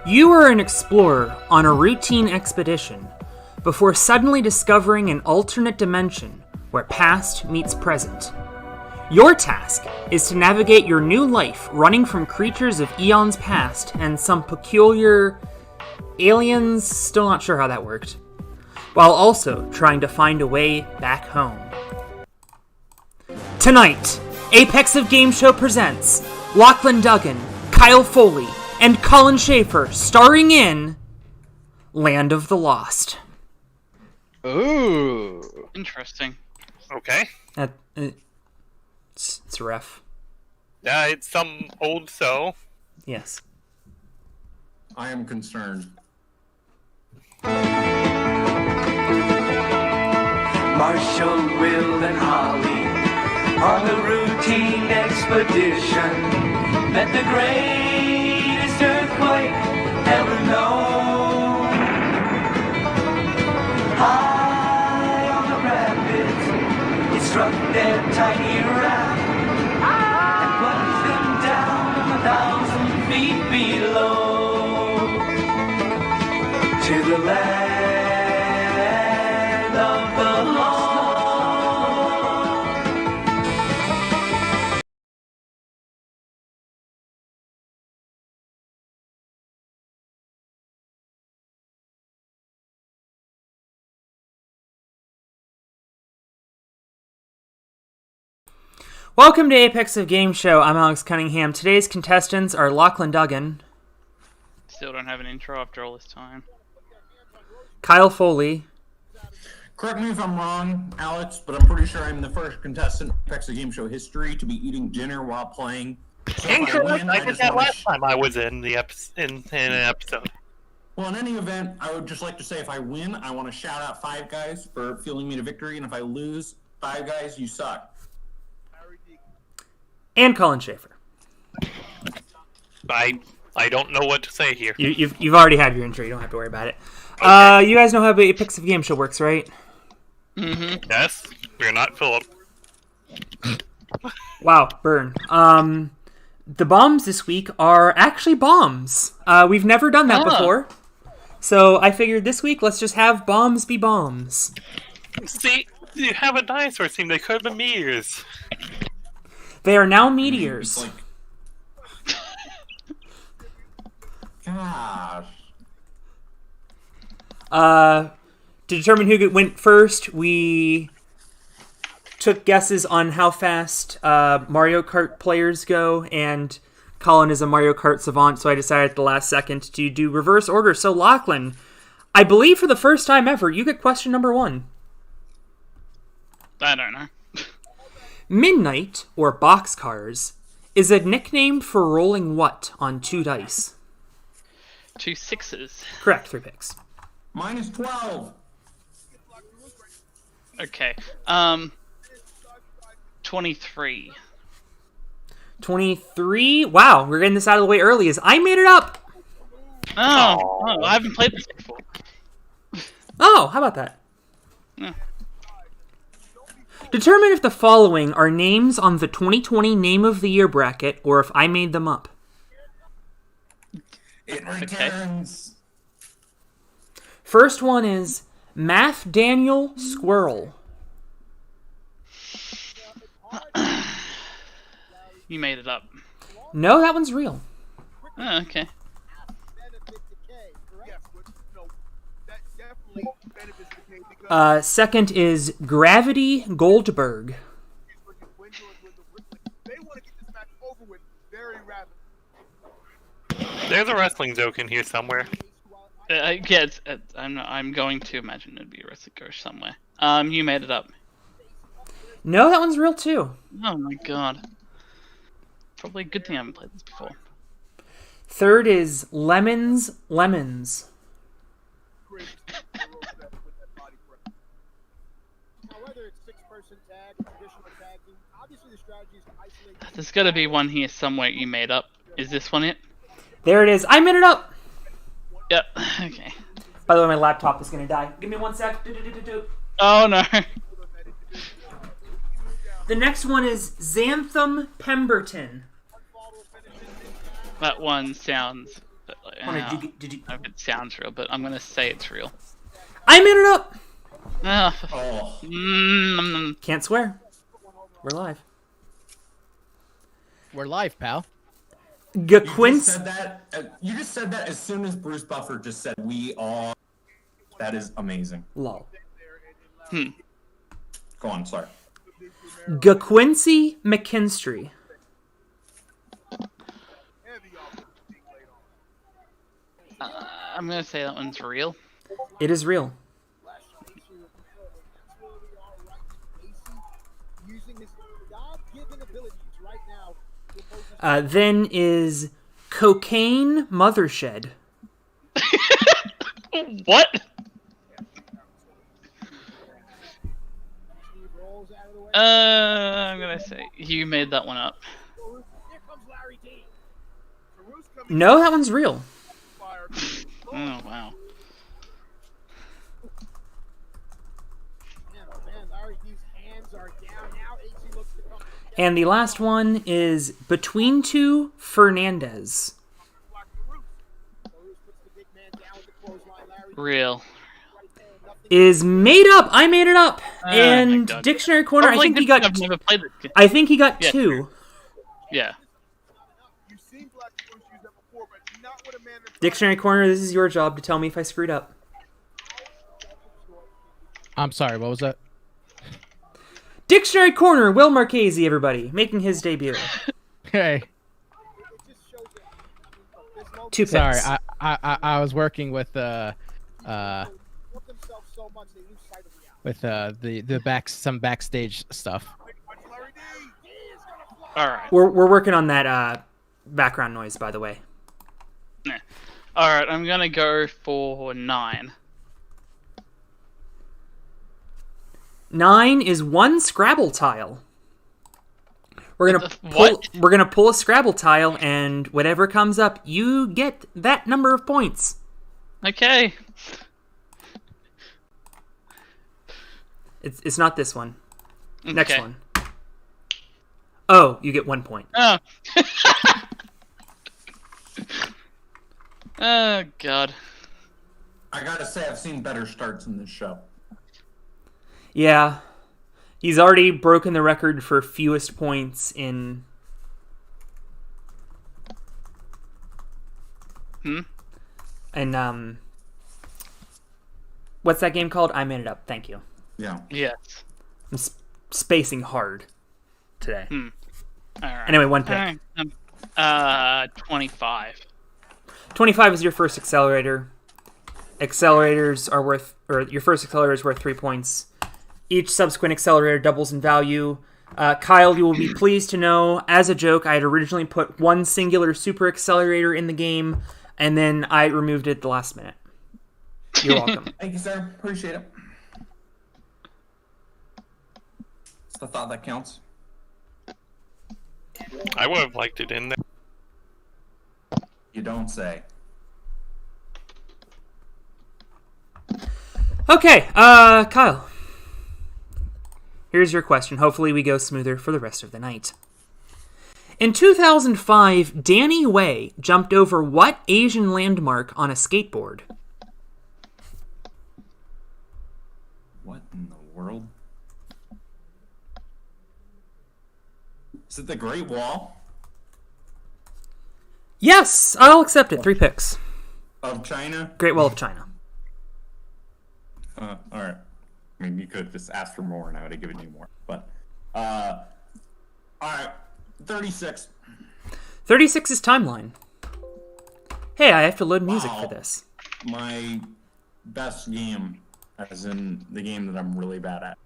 You are an explorer on a routine expedition before suddenly discovering an alternate dimension where past meets present. Your task is to navigate your new life running from creatures of eons past and some peculiar aliens, still not sure how that worked, while also trying to find a way back home. Tonight, Apex of Game Show presents Lachlan Duggan, Kyle Foley, and Collin Schaefer, starring in Land of the Lost. Ooh. Interesting. Okay. It's rough. Yeah, it's some old so. Yes. I am concerned. Marshall, Will, and Holly on a routine expedition met the greatest earthquake ever known. High on the rapids, it struck their tiny raft and plunged them down 1,000 feet below to the land of the lost. Welcome to Apex of Game Show. I'm Alex Cunningham. Today's contestants are Lachlan Duggan, Still don't have an intro after all this time. Kyle Foley, Correct me if I'm wrong, Alex, but I'm pretty sure I'm the first contestant in Apex of Game Show history to be eating dinner while playing. So Incorrect. I did that last time I was in the in an episode. Well, in any event, I would just like to say if I win, I want to shout out Five Guys for fueling me to victory, and if I lose, Five Guys, you suck. and Collin Schaefer. I don't know what to say here. You've already had your intro. You don't have to worry about it. Okay. You guys know how Apex of Game Show works, right? Mm-hmm. Yes, you're not Philip. Wow, burn. The bombs this week are actually bombs. We've never done that before. So I figured this week, let's just have bombs be bombs. See, you have a dinosaur team. They could have been meteors. They are now It's meteors. like... Gosh. To determine who went first, we took guesses on how fast Mario Kart players go, and Collin is a Mario Kart savant, so I decided at the last second to do reverse order. So Lachlan, I believe for the first time ever, you get question number 1. I don't know. Midnight, or boxcars, is a nickname for rolling what on 2 dice? 2 6s. Correct, 3 picks. Mine is 12. Okay. 23. 23? Wow, we're getting this out of the way early, as I made it up! Oh, I haven't played this before. Oh, how about that? Yeah. Determine if the following are names on the 2020 Name of the Year bracket, or if I made them up. It returns. First one is Math Daniel Squirrel. You made it up. No, that one's real. Oh, okay. Second is Gravity Goldberg. There's a wrestling joke in here somewhere. Yeah, I'm going to imagine it'd be a wrestling coach somewhere. You made it up. No, that one's real too. Oh my god. Probably a good thing I haven't played this before. Third is Lemons. There's gotta be one here somewhere you made up. Is this one it? There it is. I made it up. Yep. Okay. By the way, my laptop is going to die. Give me 1 sec. Do. Oh no. The next one is Xantham Pemberton. That one sounds. Did you... It sounds real, but I'm gonna say it's real. I made it up! Oh. Can't swear. We're live. We're live, pal. Gaquince. You just said that as soon as Bruce Buffer just said we are. That is amazing. Lol. Go on, sorry. Gaquincy McKinstry. I'm gonna say that one's real. It is real. Then is Cocaine Mothershed. What? I'm gonna say you made that one up. No, that one's real. Oh wow. And the last one is Between Two Fernandez. Real. Is made up. I made it up. my And God. Dictionary Corner, I think he got. I've never played this game. I think he got Yeah. 2. Yeah. Dictionary Corner, this is your job to tell me if I screwed up. I'm sorry, what was that? Dictionary Corner, Will Marchese, everybody, making his debut. Hey. 2 picks. Sorry, I was working with the some backstage stuff. All right. We're working on that background noise, by the way. All right. I'm gonna go for 9. 9 is 1 Scrabble tile. We're gonna What? We're gonna pull a Scrabble tile, and whatever comes up, you get that number of points. Okay. It's not this one. Next Okay. one. Oh, you get 1 point. Oh. Oh God. I gotta say, I've seen better starts in this show. Yeah, he's already broken the record for fewest points in. And what's that game called? I made it up. Thank you. Yeah. Yes. I'm spacing hard today. All right. Anyway, 1 pick. All right. 25. 25 is your first accelerator. Accelerators are worth, or your first accelerator is worth 3 points. Each subsequent accelerator doubles in value. Kyle, you will be pleased to know, as a joke, I had originally put 1 singular super accelerator in the game, and then I removed it at the last minute. You're welcome. Thank you, sir. Appreciate it. It's the thought that counts. I would have liked it in there. You don't say. Okay, Kyle. Here's your question. Hopefully we go smoother for the rest of the night. In 2005, Danny Way jumped over what Asian landmark on a skateboard? What in the world? Is it the Great Wall Yes, I'll accept it. 3 picks. of China? Great Wall of China. All right. I mean, you could have just asked for more, and I would have given you more. But, all right, 36. 36 is timeline. Hey, I have to load music Wow. for this. My best game, as in the game that I'm really bad at.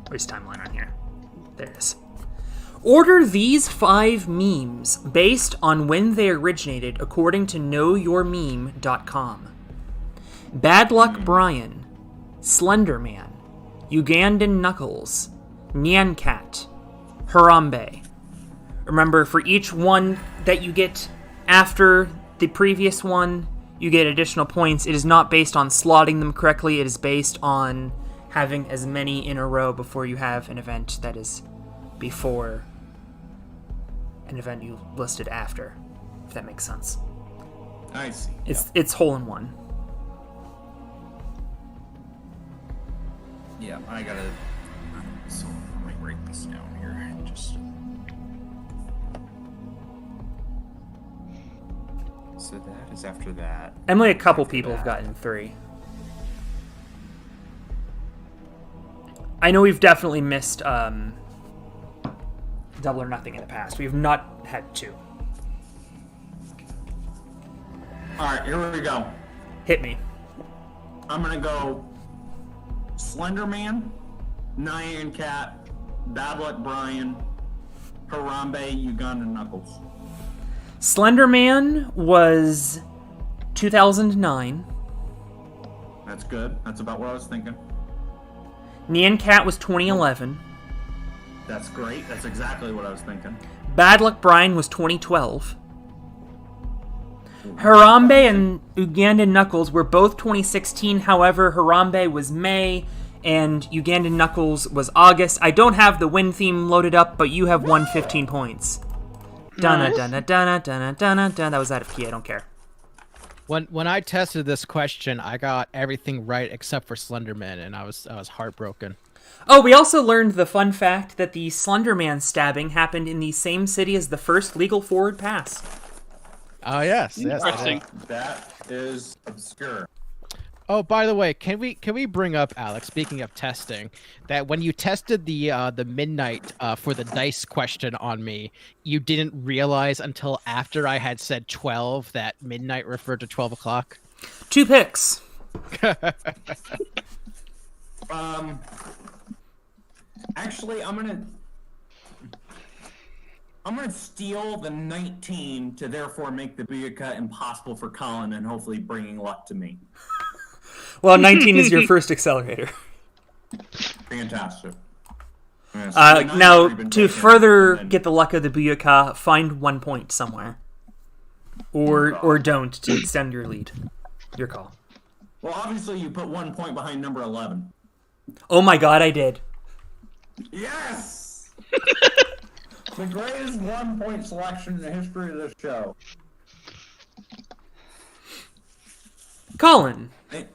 Where's timeline on here? There it is. Order these 5 memes based on when they originated according to knowyourmeme.com. Bad Luck Brian, Slender Man, Ugandan Knuckles, Nyan Cat, Harambe. Remember, for each one that you get after the previous one, you get additional points. It is not based on slotting them correctly. It is based on having as many in a row before you have an event that is before an event you listed after, if that makes sense. I see. It's hole in one. Yeah, I gotta. So let me write this down here. Just. So that is after that. Emily, a couple people have gotten 3. I know we've definitely missed Double or Nothing in the past. We've not had 2. Alright, here we go. Hit me. I'm gonna go Slender Man, Nyan Cat, Bad Luck Brian, Harambe, Uganda Knuckles. Slender Man was 2009. That's good. That's about what I was thinking. Nyan Cat was 2011. That's great. That's exactly what I was thinking. Bad Luck Brian was 2012. Harambe and Uganda Knuckles were both 2016. However, Harambe was May and Uganda Knuckles was August. I don't have the win theme loaded up, but you have won 15 points. Dun dun dun dun dun dun dun. That was out of key. I don't care. When I tested this question, I got everything right except for Slenderman, and I was heartbroken. Oh, we also learned the fun fact that the Slenderman stabbing happened in the same city as the first legal forward pass. Oh yes, Interesting. That is obscure. Oh, by the way, can we bring up, Alex? Speaking of testing, that when you tested the midnight for the dice question on me, you didn't realize until after I had said 12 that midnight referred to 12 o'clock. 2 picks. Actually, I'm gonna steal the 19 to therefore make the Booyaka impossible for Collin and hopefully bringing luck to me. Well, 19 is your first accelerator. Fantastic. Yes, Now, to further get the luck of the Booyaka, find 1 point somewhere. Or don't, to extend your lead. Your call. Well, obviously you put 1 point behind number 11. Oh my god, I did. Yes! The greatest 1 point selection in the history of this show. Collin. Hey,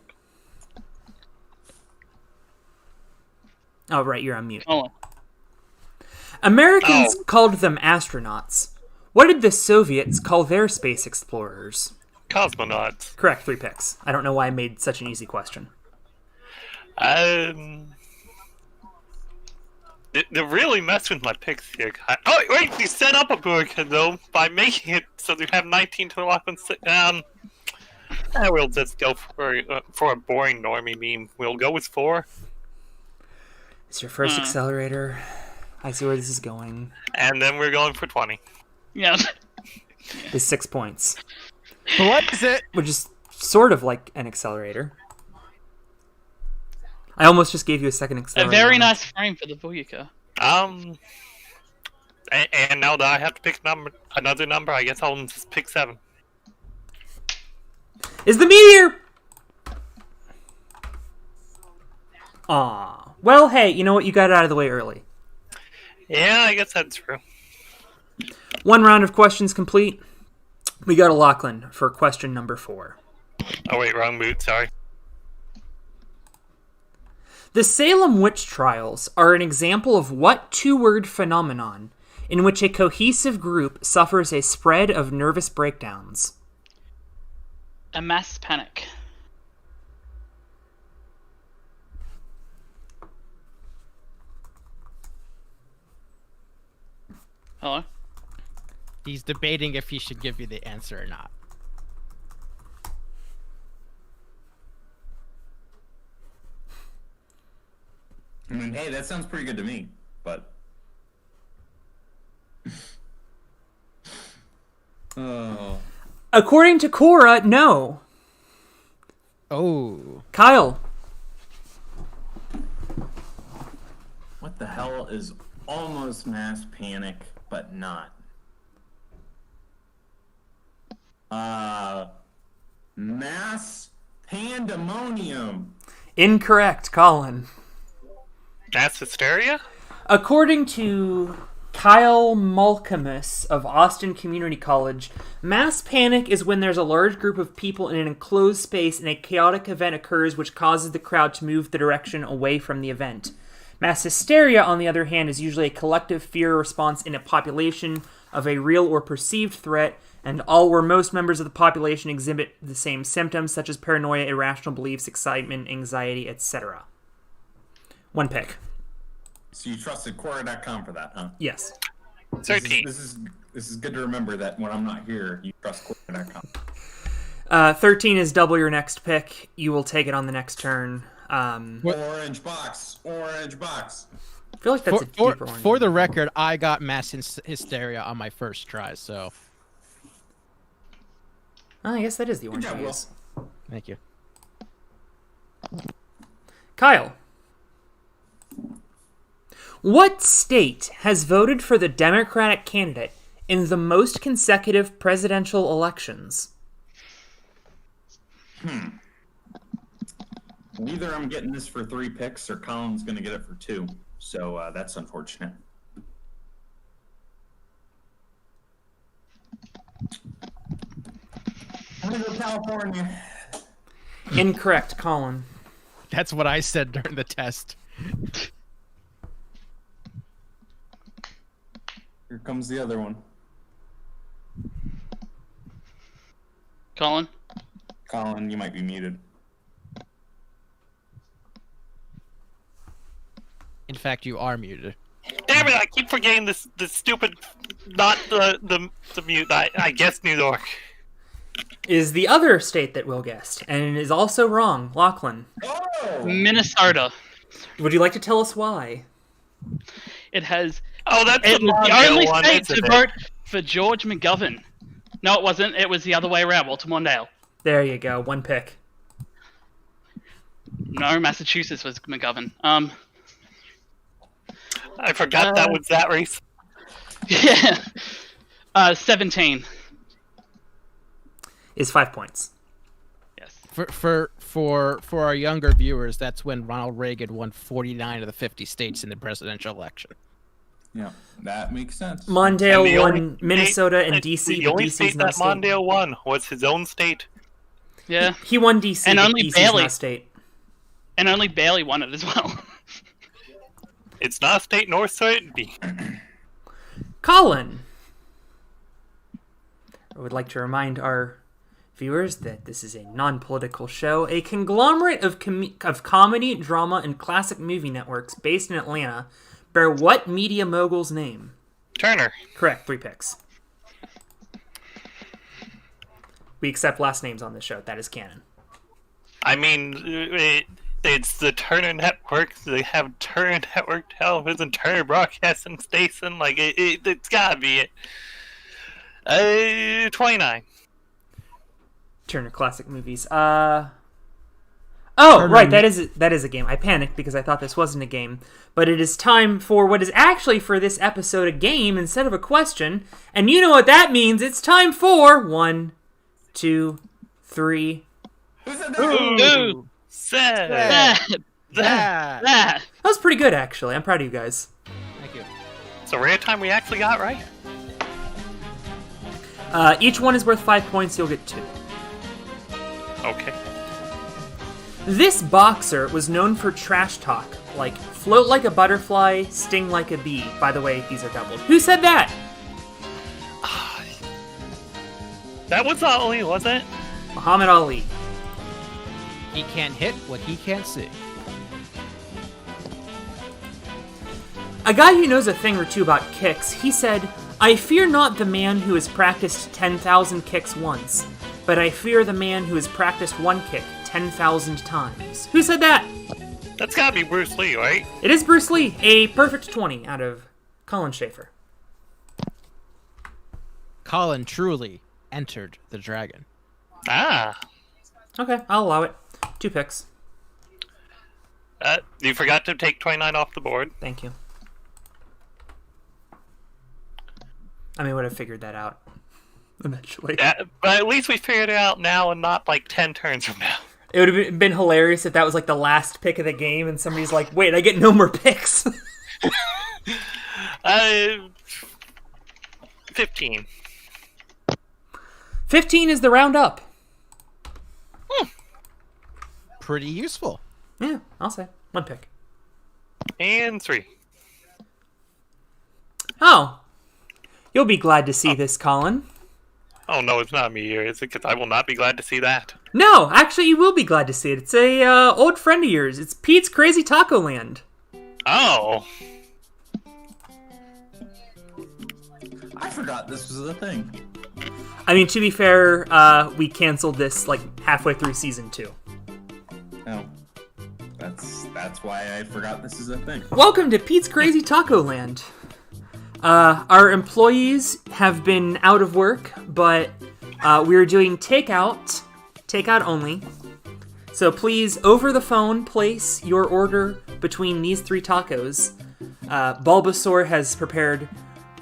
Oh, right, you're on mute. Oh, Americans called them astronauts. What did the Soviets call their space explorers? Cosmonauts. Correct, 3 picks. I don't know why I made such an easy question. They really messed with my picks here. Oh, wait, you set up a Burka, though, by making it so you have 19 to lock and sit down. We'll just go for a boring normie meme. We'll go with 4. It's your first accelerator. I see where this is going. And then we're going for 20. yeah. It's 6 points. What is it? Which is sort of like an accelerator. I almost just gave you a second A accelerator. very nice frame for the Booyaka. And now that I have to pick another number, I guess I'll just pick 7. Is the meteor? Aw. Well, hey, you know what? You got it out of the way early. Yeah, I guess that's true. 1 round of questions complete. We go to Lachlan for question number 4. Oh wait, wrong boot, sorry. The Salem witch trials are an example of what 2-word phenomenon in which a cohesive group suffers a spread of nervous breakdowns? A mass panic. Hello? He's debating if he should give you the answer or not. I mean, hey, that sounds pretty good to me, but... Oh. According to Cora, no. Oh. Kyle. What the hell is almost mass panic, but not? Pandemonium. Incorrect, Colin. Mass hysteria? According to Kyle Malcolmus of Austin Community College, mass panic is when there's a large group of people in an enclosed space and a chaotic event occurs which causes the crowd to move the direction away from the event. Mass hysteria, on the other hand, is usually a collective fear response in a population of a real or perceived threat, and all or most members of the population exhibit the same symptoms, such as paranoia, irrational beliefs, excitement, anxiety, etc. One pick. So you trusted Quora.com for that, huh? Yes. 13. This is good to remember that when I'm not here, you trust Quora.com. 13 is double your next pick. You will take it on the next turn. Orange box. I feel like that's a deeper one. For the record, I got mass hysteria on my first try, so I guess that is the orange job, one. Will. thank you. Kyle. What state has voted for the Democratic candidate in the most consecutive presidential elections? Either I'm getting this for 3 picks or Colin's going to get it for 2. So that's unfortunate. I'm going to go California. Incorrect, Colin. That's what I said during the test. Here comes the other one. Colin? Colin, you might be muted. In fact, you are muted. Damn it! I keep forgetting this stupid, not the mute. I guess New York. Is the other state that Will guessed, and is also wrong. Lachlan. Oh! Minnesota. Would you like to tell us why? It has. Oh, that's It the was the Mondale only one, state isn't to it? vote for George McGovern. No, it wasn't. It was the other way around. Walter Mondale. There you go. One pick. No, Massachusetts was McGovern. I forgot that was that race. Yeah. 17. Is 5 points. Yes. For our younger viewers, that's when Ronald Reagan won 49 of the 50 states in the presidential election. Yeah, that makes sense. Mondale And the won only Minnesota state- and DC, The but only DC's state not a that state. Mondale won was his own state. Yeah. He won DC, And but only DC's barely. not a state. And only barely won it as well. It's not a state, nor should it be. Colin. I would like to remind our viewers that this is a non-political show, a conglomerate of comedy, drama, and classic movie networks based in Atlanta bear what media mogul's name? Turner. Correct, 3 picks. We accept last names on this show. That is canon. I mean, it's the Turner Network. They have Turner Network Television, Turner Broadcasting Station. Like, it's gotta be it. 29. Turner Classic Movies. Oh, right, that is a game. I panicked because I thought this wasn't a game. But it is time for what is actually for this episode a game instead of a question. And you know what that means. It's time for 1, 2, 3. Ooh. Sad. That. That. That. That was pretty good, actually. I'm proud of you guys. Thank you. It's a rare time we actually got right. Each one is worth 5 points. You'll get 2. Okay. This boxer was known for trash talk, like float like a butterfly, sting like a bee. By the way, these are doubled. Who said that? That was Ali, wasn't it? Muhammad Ali. He can't hit what he can't see. A guy who knows a thing or two about kicks, he said, "I fear not the man who has practiced 10,000 kicks once, but I fear the man who has practiced one kick 10,000 times." Who said that? That's gotta be Bruce Lee, right? It is Bruce Lee, a perfect 20 out of Colin Schaefer. Collin truly entered the dragon. Ah. Okay, I'll allow it. 2 picks. You forgot to take 29 off the board. Thank you. I mean, would have figured that out eventually. But at least we figured it out now and not like 10 turns from now. It would have been hilarious if that was like the last pick of the game, and somebody's like, "Wait, I get no more picks." 15. 15 is the round up. Pretty useful. Yeah, I'll say 1 pick. And 3. Oh, you'll be glad to see this, Collin. Oh no, it's not me here, is it? Because I will not be glad to see that. No, actually, you will be glad to see it. It's a old friend of yours. It's Pete's Crazy Taco Land. Oh. I forgot this was a thing. I mean, to be fair, we canceled this like halfway through season 2. Oh. That's why I forgot this is a thing. Welcome to Pete's Crazy Taco Land. Our employees have been out of work, but we're doing takeout only. So please, over the phone, place your order between these 3 tacos. Bulbasaur has prepared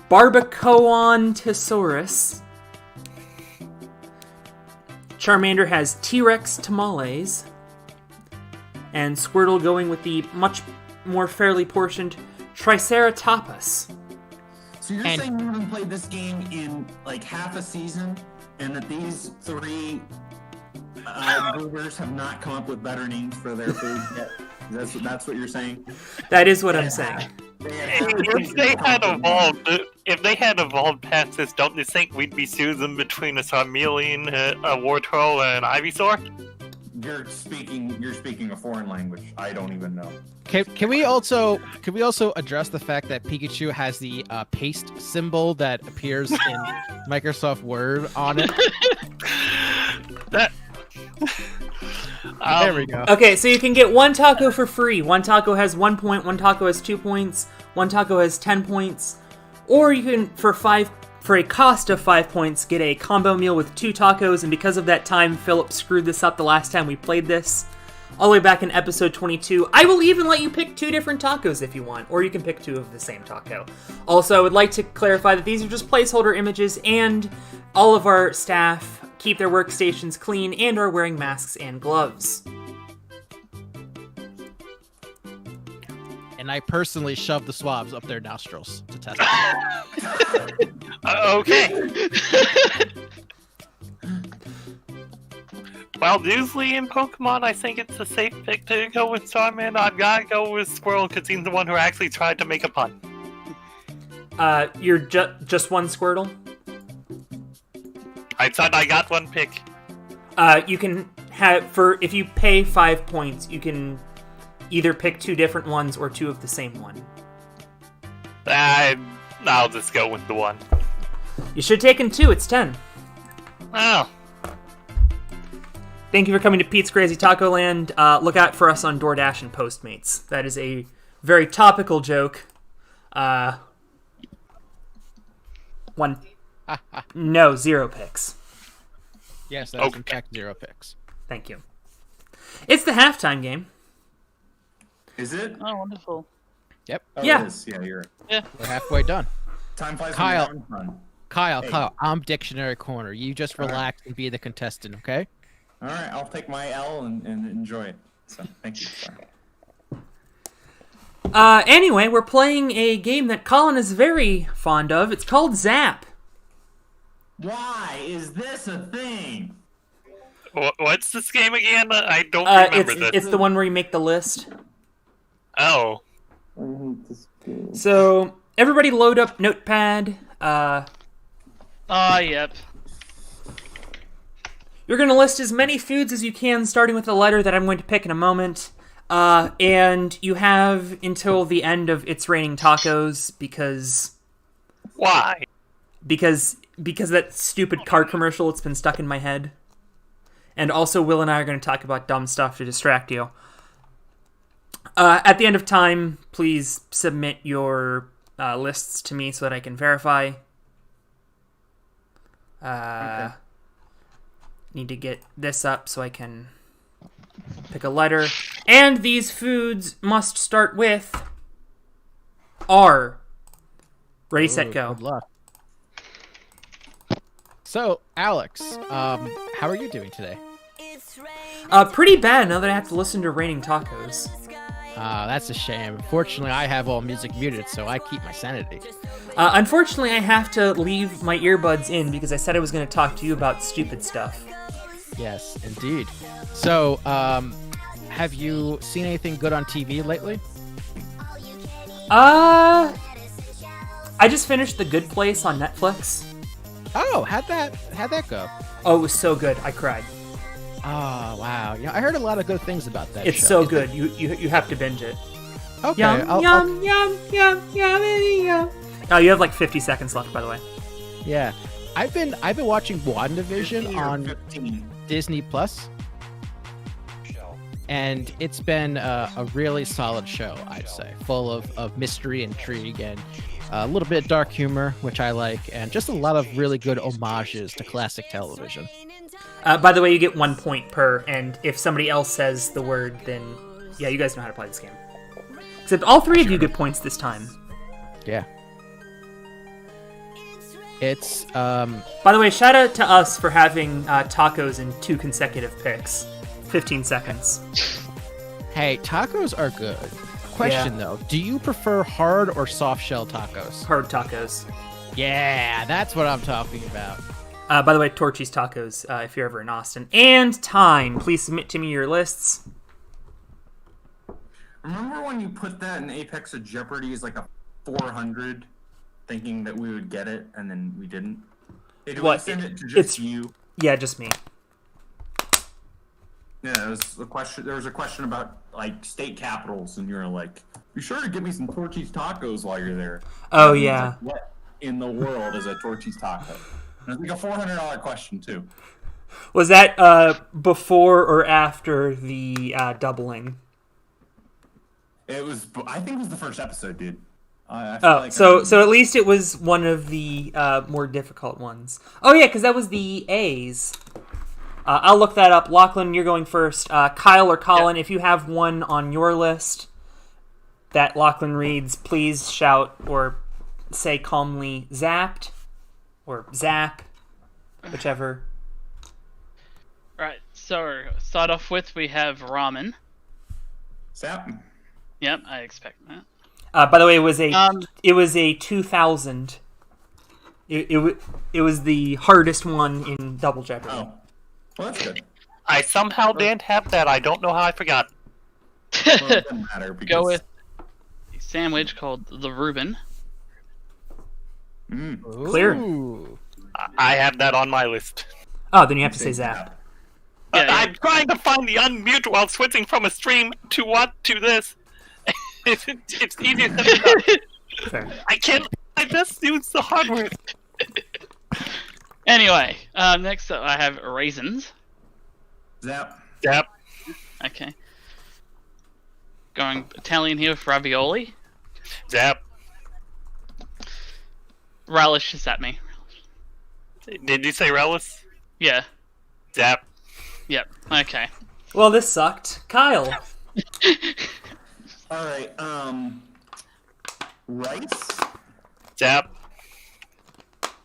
Barbacoantosaurus. Charmander has T-Rex tamales. And Squirtle going with the much more fairly portioned Triceratops. So you're saying you haven't played this game in like half a season, and that these 3 brewers have not come up with better names for their food yet? That's what you're saying? That is what I'm saying. If they had evolved past this, don't you think we'd be choosing between a Charmeleon, a Wartortle, and an Ivysaur? You're speaking a foreign language. I don't even know. Can we also address the fact that Pikachu has the paste symbol that appears in Microsoft Word on it? There we go. Okay, so you can get 1 taco for free. 1 taco has 1 point, 1 taco has 2 points, 1 taco has 10 points, or you can, for a cost of 5 points, get a combo meal with 2 tacos, and because of that time, Philip screwed this up the last time we played this, all the way back in episode 22. I will even let you pick 2 different tacos if you want, or you can pick 2 of the same taco. Also, I would like to clarify that these are just placeholder images, and all of our staff keep their workstations clean and are wearing masks and gloves. And I personally shoved the swabs up their nostrils to test it. Okay. Well, usually in Pokemon, I think it's a safe pick to go with Starman. I've got to go with Squirrel because he's the one who actually tried to make a pun. You're just 1 Squirtle? I said I got 1 pick. You can have, if you pay 5 points, you can either pick 2 different ones or 2 of the same one. I'll just go with the 1. You should have taken 2, it's 10. Oh. Thank you for coming to Pete's Crazy Taco Land. Look out for us on DoorDash and Postmates. That is a very topical joke. 1. No, 0 picks. Yes, that's in fact 0 picks. Thank you. It's the halftime game. Is it? Oh, wonderful. Yep. Oh, Yeah. It is. Yeah, you're right. Yeah. We're halfway done. Time flies Kyle. when you're having fun. Kyle, I'm Dictionary Corner. You just relax and be the contestant, okay? All right, I'll take my L and enjoy it. So, thank you. Sorry. Anyway, we're playing a game that Collin is very fond of. It's called Zap. Why is this a thing? What's this game again? I don't remember this. It's the one where you make the list. Oh. So, everybody load up Notepad. Yep. You're going to list as many foods as you can, starting with a letter that I'm going to pick in a moment. And you have until the end of It's Raining Tacos, because... Why? Because that stupid car commercial, it's been stuck in my head. And also, Will and I are going to talk about dumb stuff to distract you. At the end of time, please submit your lists to me so that I can verify. Okay. Need to get this up so I can pick a letter. And these foods must start with R. Ready, set, go. Good luck. So, Alex, how are you doing today? Pretty bad now that I have to listen to Raining Tacos. That's a shame. Fortunately, I have all music muted, so I keep my sanity. Unfortunately, I have to leave my earbuds in because I said I was going to talk to you about stupid stuff. Yes, indeed. So, have you seen anything good on TV lately? I just finished The Good Place on Netflix. Oh, how'd that go? Oh, it was so good. I cried. Oh, wow. I heard a lot of good things about that It's show. so good. You have to binge it. Okay. Yum, yum, yum, yum, yum, yum. Oh, you have like 50 seconds left, by the way. Yeah. I've been watching WandaVision 15 or on 15. Disney Plus, and it's been a really solid show, I'd say, full of mystery, intrigue, and a little bit of dark humor, which I like, and just a lot of really good homages to classic television. By the way, you get 1 point per, and if somebody else says the word, then yeah, you guys know how to play this game. Except all three of you get points this time. Yeah. It's By the way, shout out to us for having tacos in 2 consecutive picks. 15 seconds. Hey, tacos are good. Question though, do you prefer hard or soft shell tacos? Hard tacos. Yeah, that's what I'm talking about. By the way, Torchy's Tacos, if you're ever in Austin. And time. Please submit to me your lists. Remember when you put that in Apex of Jeopardy as like a 400, thinking that we would get it, and then we didn't? Did we What? send it to It's- just you? Yeah, just me. Yeah, it was a question. There was a question about like state capitals, and you're like, "Be sure to give me some Torchy's Tacos while you're there." Oh, And yeah. like, what in the world is a Torchy's Taco? And it's like a $400 question too. Was that before or after the doubling? It was. I think it was the first episode, dude. I feel Oh, like so at least it was one of the more difficult ones. Oh, yeah, because that was the A's. I'll look that up. Lachlan, you're going first. Kyle or Collin, if you have one on your list that Lachlan reads, please shout or say calmly zapped or zap, whichever. Right. So start off with we have ramen. Sap. Yep, I expect that. By the way, it was a 2000. It was the hardest one in Double Jeopardy. Oh, well, that's good. I somehow didn't have that. I don't know how I forgot. Well, it doesn't matter because Go with a sandwich called the Reuben. Clear. Ooh. I have that on my list. Oh, then you have to say zap. Yeah, yeah. I'm trying to find the unmute while switching from a stream to this. it's easier than that. Fair. I can't. I just use the hardware. Anyway, next up I have raisins. Zap. Yep. Okay. Going Italian here with ravioli. Zap. Relish is at me. Did you say relish? Yeah. Zap. Yep. Okay. Well, this sucked. Kyle. All right. Rice. Zap.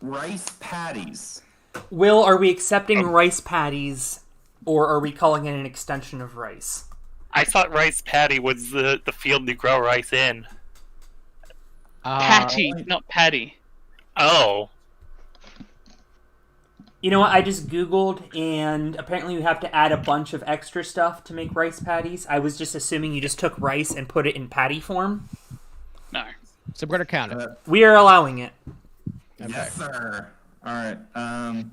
Rice patties. Will, are we accepting rice patties, or are we calling it an extension of rice? I thought rice patty was the field you grow rice in. Patty, not patty. Oh. You know what? I just Googled, and apparently you have to add a bunch of extra stuff to make rice patties. I was just assuming you just took rice and put it in patty form. No. So we're gonna count it. We are allowing it. Okay. Yes, sir. All right.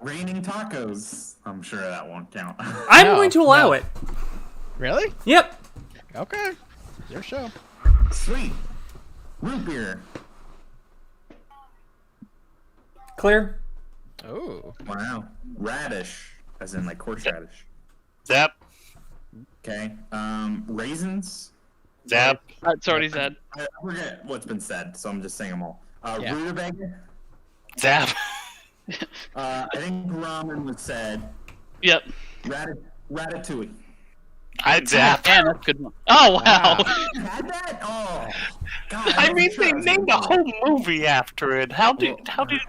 Raining tacos. I'm sure that won't count. I'm going to allow it. Really? Yep. Okay. Your show. Sweet. Root beer. Clear? Oh. Wow. Radish, as in like horseradish. Zap. Okay. Raisins. Zap. That's already said. I forget what's been said, so I'm just saying them all. Yeah. Rutabaga. Zap. I think ramen was said. Yep. Ratatouille. I'd zap. Damn, that's a good one. Oh wow. You had that? Oh. God, I mean, wasn't sure they I was named a gonna whole movie after it. How do you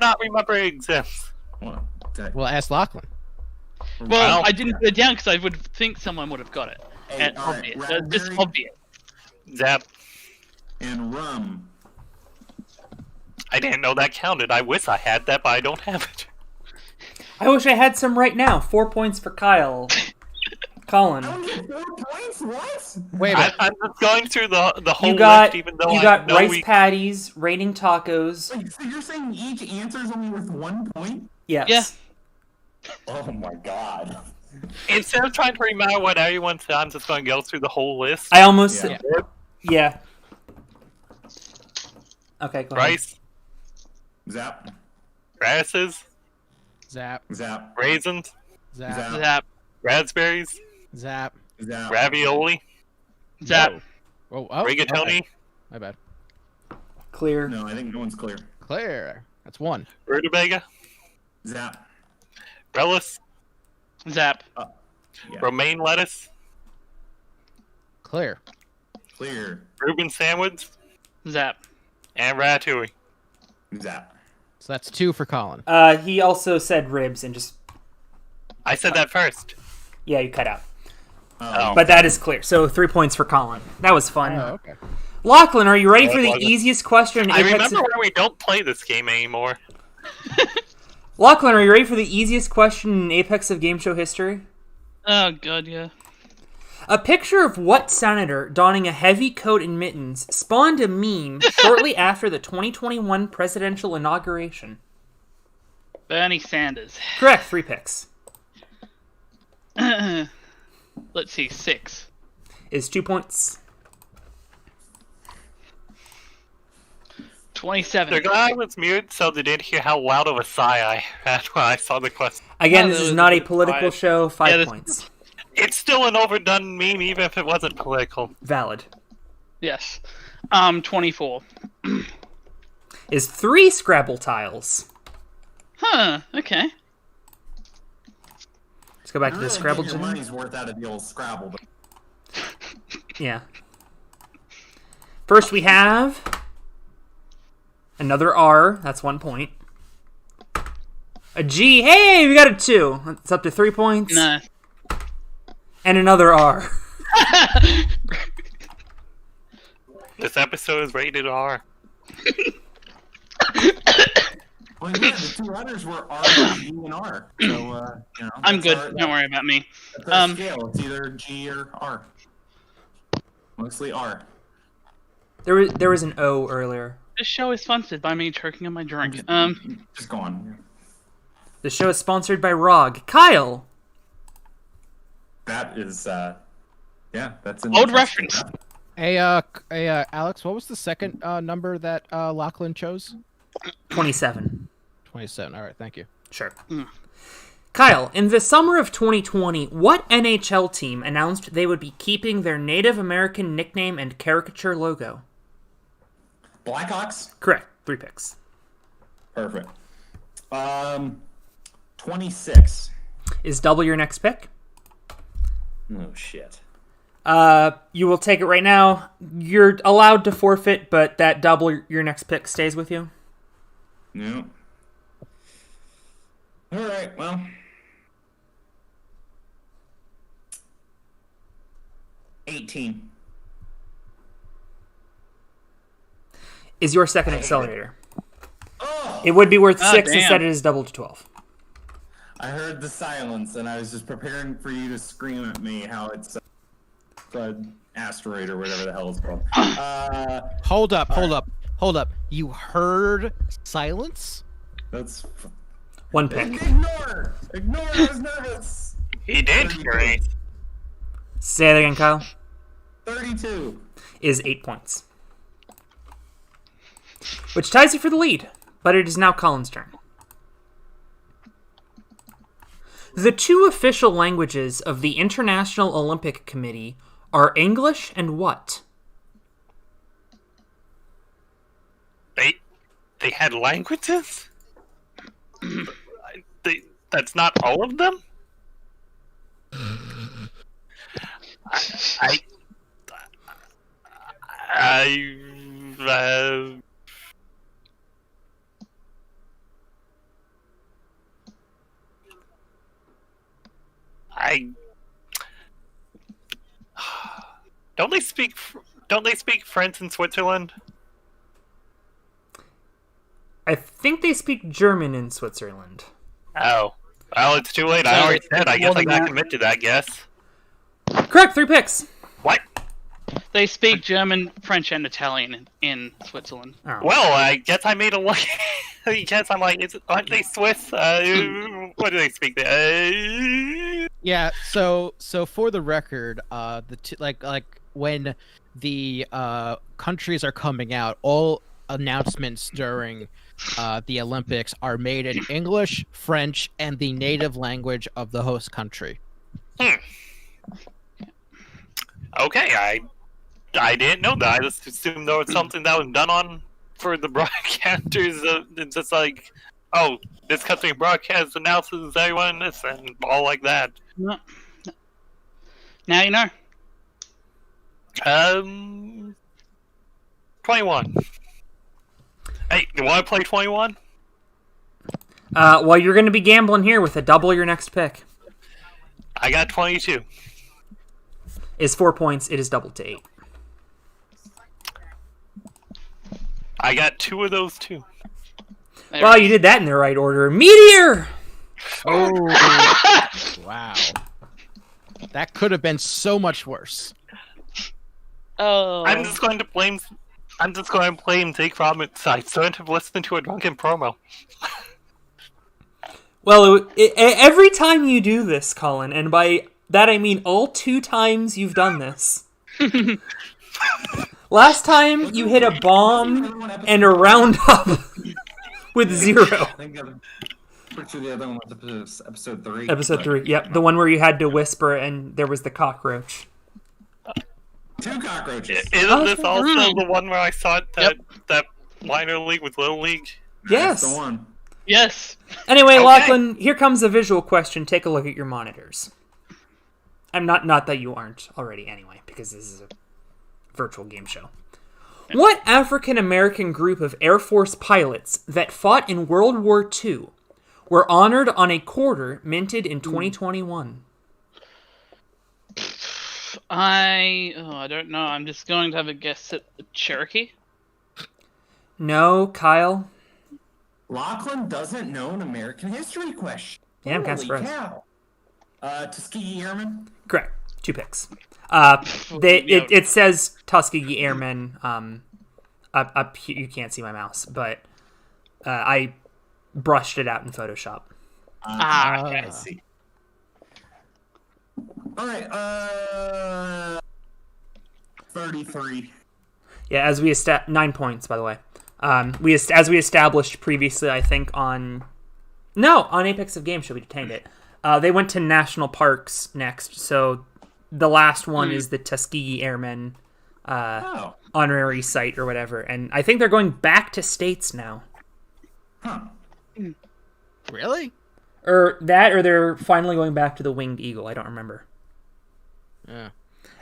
not remember it exists? Well, Well, ask Lachlan. Well, Wow. I didn't put it down because I would think someone would have got it. Hey, And all right, obvious. raspberry Just obvious. Zap. and rum. I didn't know that counted. I wish I had that, but I don't have it. I wish I had some right now. 4 points for Kyle. Collin. I only get 4 points? What? Wait a minute. I'm just going through the whole You got list, even though you I got know rice we... patties, raiding tacos. Wait, so you're saying each answer is only worth 1 point? Yes. Yeah. Oh my god. Instead of trying to remember what everyone said, I'm just going to go through the whole list. I almost Yeah. yeah. Okay, go ahead. Rice, Zap. radishes, Zap. Zap. raisins, Zap. Zap. Zap. raspberries, Zap. Zap. ravioli, Zap. Oh, rigatoni, okay. My bad. Clear. No, I think no one's clear. Clear. That's one. rutabaga, Zap. relish, Zap. Yeah. romaine lettuce, Clear. Clear. Reuben sandwich, Zap. and ratatouille. Zap. So that's 2 for Collin. He also said ribs and just I said that first. yeah, you cut out. Oh. But that is clear. So 3 points for Collin. That was fun. Oh, okay. Lachlan, are you ready for the wasn't. easiest question in I Apex? remember where we don't play this game anymore. Lachlan, are you ready for the easiest question in Apex of game show history? Oh god, yeah. A picture of what senator donning a heavy coat and mittens spawned a meme shortly after the 2021 presidential inauguration? Bernie Sanders. Correct, 3 picks. Let's see, 6. Is 2 points. 27. The guy was muted, so they didn't hear how loud of a sigh I had when I saw the question. Again, Oh, this that is was not a a bit political quiet. show. 5 Yeah, this- points. It's still an overdone meme, even if it wasn't political. Valid. Yes. 24. Is 3 Scrabble tiles. Huh, okay. Let's go back to I the really Scrabble get your gen. money's worth out of the old Scrabble. But Yeah. First we have another R. That's 1 point. A G. Hey, we got a 2. It's up to 3 points. No. And another R. This episode is rated R. well, yeah, the 2 others were R, G, and R. So, you know, I'm that's good. our- Don't worry about me. That's our scale. It's either G or R. Mostly R. There was an O earlier. This show is sponsored by me choking on my drink. Just go on. The show is sponsored by ROG. Kyle. That is, yeah, that's an Old interesting reference. stuff. Hey, Alex, what was the second number that Lachlan chose? 27. 27. All right, thank you. Sure. Kyle, in the summer of 2020, what NHL team announced they would be keeping their Native American nickname and caricature logo? Blackhawks? Correct. 3 picks. Perfect. 26. Is double your next pick? Oh, shit. You will take it right now. You're allowed to forfeit, but that double your next pick stays with you. No. All right, well. $18. Is your second accelerator. Oh! It would be worth Ah, 6, damn. instead it is doubled to 12. I heard the silence, and I was just preparing for you to scream at me how it's an asteroid or whatever the hell it's called. Hold up. You heard silence? That's... 1 pick. Ignore! Ignore, I was nervous! He did great. Say that again, Kyle. 32. Is 8 points. Which ties you for the lead, but it is now Colin's turn. The 2 official languages of the International Olympic Committee are English and what? They had languages? That's not all of them? Don't they speak French in Switzerland? I think they speak German in Switzerland. Oh. Well, it's too late. I already said. I guess I gotta commit to that guess. Correct, 3 picks. What? They speak German, French, and Italian in Switzerland. Oh. Well, I guess I made a look. I guess I'm like, aren't they Swiss? What do they speak there? Yeah. So for the record, like when the countries are coming out, all announcements during the Olympics are made in English, French, and the native language of the host country. Okay, I didn't know that. I just assumed there was something that was done on for the broadcasters. It's just like, oh, this country broadcast announces everyone this and all like that. No. Now you know. 21. Hey, you want to play 21? Well, you're going to be gambling here with a double your next pick. I got 22. Is 4 points. It is doubled to 8. I got 2 of those too. Well, you did that in the right order. Meteor! Oh, wow. That could have been so much worse. Oh. I'm just going to blame Take Robert's side. So to listen to a drunken promo. Well, every time you do this, Collin, and by that I mean all 2 times you've done this. Last time you hit a bomb and a roundup with 0. I think I'm pretty sure the other one was episode 3. Episode 3, yep. The one where you had to whisper and there was the cockroach. 2 cockroaches. Isn't this also the one where I saw that minor league with Little League? Yes. That's the one. Yes. Anyway, Okay. Lachlan, here comes a visual question. Take a look at your monitors. I'm not that you aren't already anyway, because this is a virtual game show. What African American group of Air Force pilots that fought in World War II were honored on a quarter minted in 2021? I don't know. I'm just going to have a guess at the Cherokee. No, Kyle. Lachlan doesn't know an American history question. Yeah, I'm kind of Holy surprised. cow. Tuskegee Airmen? Correct. 2 picks. It says Tuskegee Airmen up here. You can't see my mouse, but I brushed it out in Photoshop. I see. Alright, 33. Yeah, as we 9 points, by the way. As we established previously, I think on Apex of Game Show we detained it. They went to national parks next, so the last one is the Tuskegee Airmen honorary site or whatever, and I think they're going back to states now. Huh. Really? Or they're finally going back to the Winged Eagle. I don't remember. Yeah.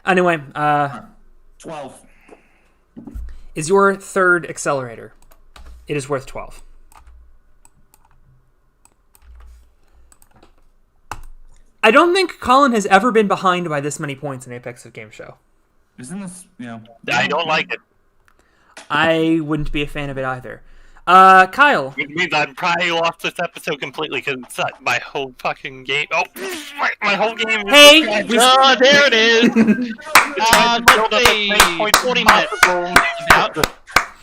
Anyway, 12. is your third accelerator. It is worth 12. I don't think Collin has ever been behind by this many points in Apex of Game Show. Isn't this, I don't like it. I wouldn't be a fan of it either. Kyle. Which means I've probably lost this episode completely because my whole fucking game. Oh, my whole game. Hey! Oh, there it is. Let's see. 40 minutes.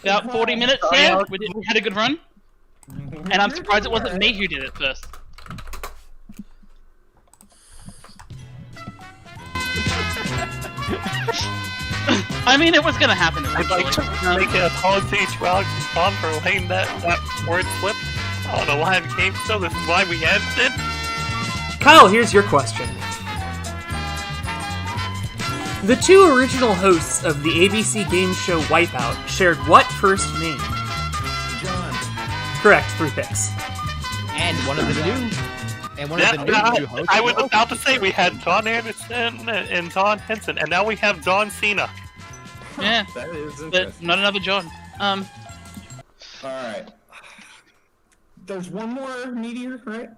About 40 minutes there. We had a good run. And I'm surprised it wasn't me who did it first. I mean, it was gonna happen I'd eventually. like to make an apology to Alex and Tom for letting that word slip on a live game show. This is why we ended. Kyle, here's your question. The 2 original hosts of the ABC game show Wipeout shared what first name? John. Correct, 3 picks. And one of the new. And one Yeah, of the new hosts. I was about to say we had John Anderson and John Henson, and now we have John Cena. Yeah, That is but interesting. not another John. Alright. There's one more meteor, right?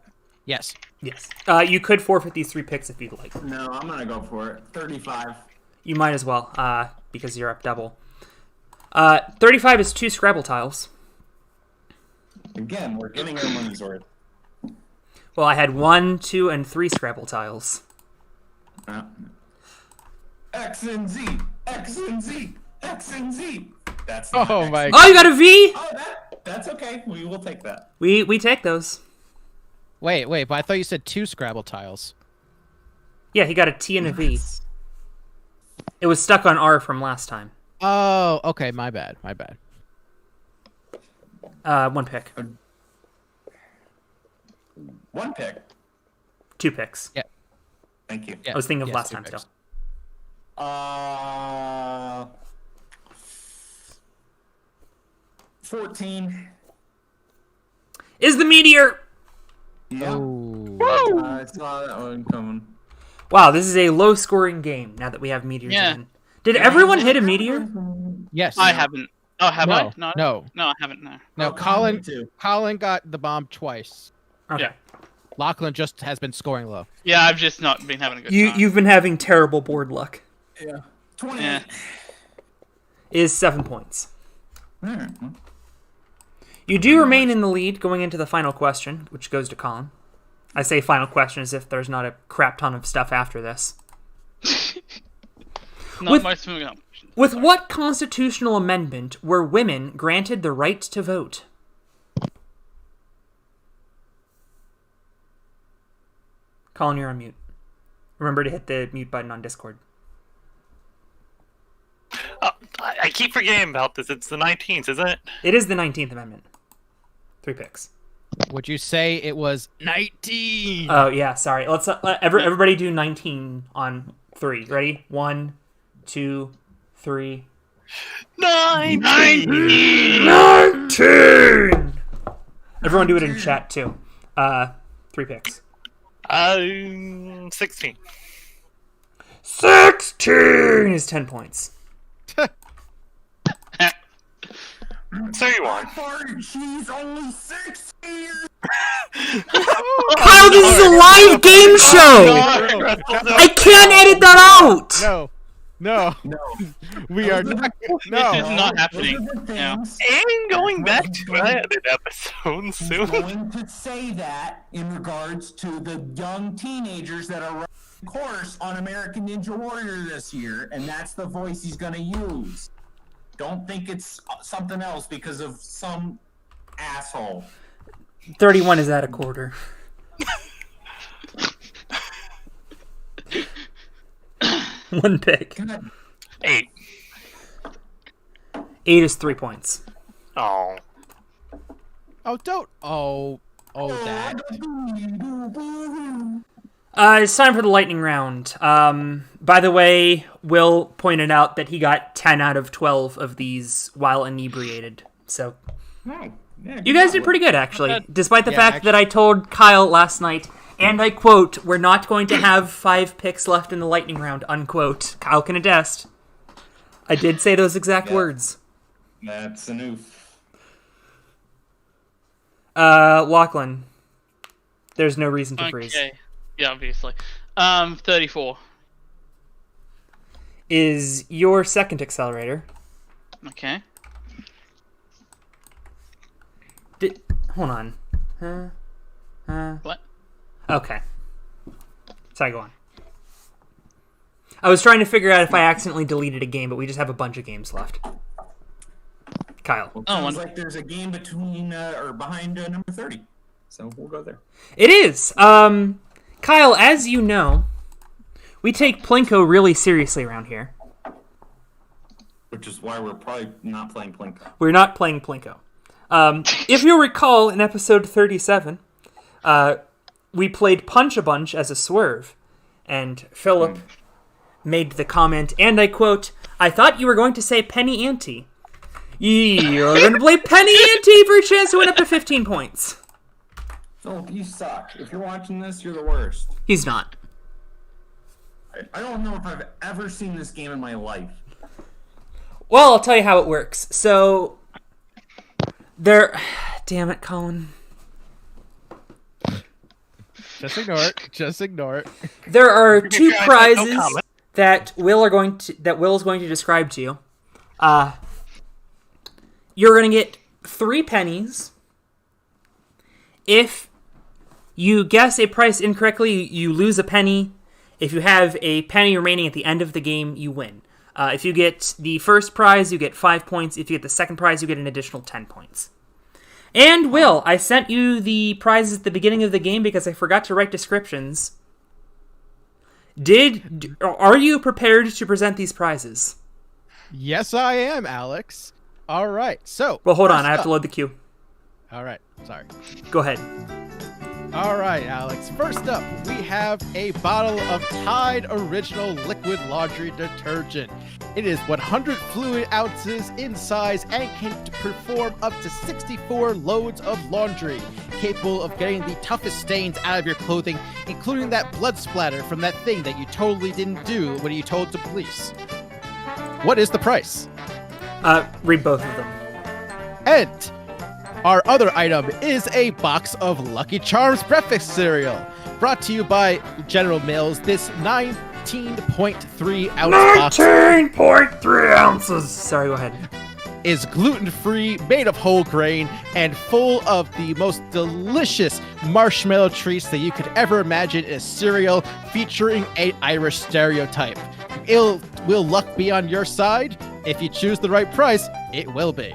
Yes. Yes. You could forfeit these 3 picks if you'd like. No, I'm gonna go for it. 35. You might as well, because you're up double. 35 is 2 Scrabble tiles. Again, we're getting our money's worth. Well, I had 1, 2, and 3 Scrabble tiles. X and Z, X and Z, X and Z. That's Oh my Oh, you got a V? Oh, that's okay. We will take that. We take those. Wait, but I thought you said 2 Scrabble tiles. Yeah, he got a T and a V. It was stuck on R from last time. Oh, okay, my bad. 1 pick. 1 pick. 2 picks. Yeah. Thank you. Yeah, I was thinking of yes, last 2 time picks. still. 14. Is the meteor? Yeah. Oh. I saw that one coming. Wow, this is a low-scoring game now that we have meteors Yeah. in. Did everyone hit a meteor? Yes. I haven't. Oh, have I? No. No, I haven't. No. No, Oh, Collin. too. Collin got the bomb twice. Okay. Yeah. Lachlan just has been scoring low. Yeah, I've just not been having a good time. You've been having terrible board luck. Yeah. 28. Yeah. Is 7 points. Alright. You do remain in the lead going into the final question, which goes to Colin. I say final question as if there's not a crap ton of stuff after this. Not With- most of them. With what constitutional amendment were women granted the right to vote? Colin, you're on mute. Remember to hit the mute button on Discord. I keep forgetting about this. It's the 19th, isn't it? It is the 19th Amendment. 3 picks. Would you say it was 19? Oh, yeah, sorry. Let's everybody do 19 on 3. Ready? 1, 2, 3. 19! 19! Everyone do it in chat, too. 3 picks. 16. 16 is 10 points. 31. She's only 6 years. Kyle, this is a live game show! I can't edit that out! No. We are not. This No. is not happening. Those are the Yeah. things. And going back to an episode He's soon. going to say that in regards to the young teenagers that are running course on American Ninja Warrior this year, and that's the voice he's going to use. Don't think it's something else because of some asshole. 31 is at a quarter. One pick. God. 8. 8 is 3 points. Oh. Oh, don't. Oh, that. It's time for the lightning round. By the way, Will pointed out that he got 10 out of 12 of these while inebriated. So Yeah, you guys did pretty good, actually. Despite the Yeah, fact that I told Kyle last night, and I quote, "We're not going to have 5 picks left in the lightning round," unquote. Kyle can attest. I did say those exact words. That's an oof. Lachlan, there's no reason to freeze. Okay. Yeah, obviously. 34. Is your second accelerator. Okay. Hold on. What? Okay. Sorry, go on. I was trying to figure out if I accidentally deleted a game, but we just have a bunch of games left. Kyle. Well, Oh, sounds one- like there's a game between or behind number 30. So we'll go there. It is. Kyle, as you know, we take Plinko really seriously around here. Which is why we're probably not playing Plinko. We're not playing Plinko. If you'll recall, in episode 37, we played Punch a Bunch as a swerve, and Philip made the comment, and I quote, "I thought you were going to say Penny Ante. You're going to play Penny Ante for a chance to win up to 15 points." Philip, you suck. If you're watching this, you're the worst. He's not. I don't know if I've ever seen this game in my life. Well, I'll tell you how it works. So, damn it, Colin. Just ignore it. Just ignore it. There are two No prizes comment. that Will is going to describe to you. You're going to get 3 pennies. If you guess a price incorrectly, you lose a penny. If you have a penny remaining at the end of the game, you win. If you get the first prize, you get 5 points. If you get the second prize, you get an additional 10 points. And Will, I sent you the prizes at the beginning of the game because I forgot to write descriptions. Are you prepared to present these prizes? Yes, I am, Alex. All right. So. Well, hold on. first I have up- to load the queue. All right. Sorry. Go ahead. All right, Alex. First up, we have a bottle of Tide Original Liquid Laundry Detergent. It is 100 fluid ounces in size and can perform up to 64 loads of laundry, capable of getting the toughest stains out of your clothing, including that blood splatter from that thing that you totally didn't do when you told the police. What is the price? Read both of them. And our other item is a box of Lucky Charms breakfast cereal, brought to you by General Mills. This 19.3 ounce box 19.3 ounces! Sorry, go ahead. is gluten-free, made of whole grain, and full of the most delicious marshmallow treats that you could ever imagine in a cereal featuring an Irish stereotype. Will luck be on your side? If you choose the right price, it will be.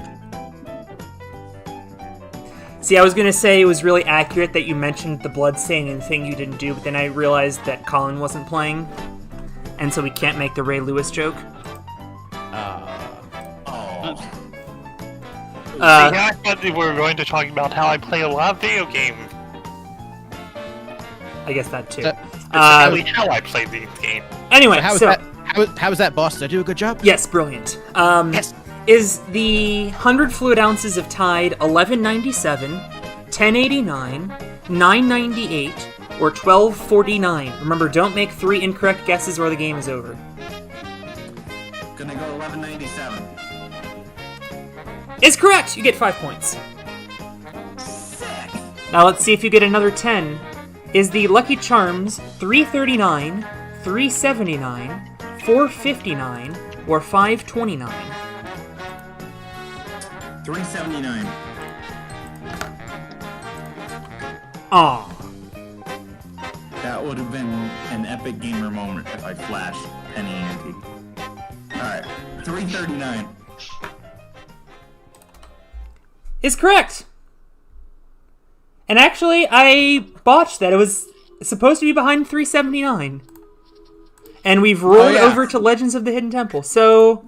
See, I was going to say it was really accurate that you mentioned the bloodstaining thing you didn't do, but then I realized that Collin wasn't playing, and so we can't make the Ray Lewis joke. I thought we were going to talk about how I play a lot of video games. I guess that too. Specifically how I play these games. Anyway, How was that, boss? Did I do a good job? yes, brilliant. Yes. Is the 100 fluid ounces of Tide $11.97, $10.89, $9.98, or $12.49? Remember, don't make 3 incorrect guesses or the game is over. Gonna go 11.97. Is correct! You get 5 points. Sick. Now let's see if you get another 10. Is the Lucky Charms $3.39, $3.79, $4.59, or $5.29? 379. Aw. That would have been an epic gamer moment if I flashed Penny Ante. Alright, 339. Is correct. And actually, I botched that. It was supposed to be behind 379. And we've rolled over to Legends of the Hidden Temple. So,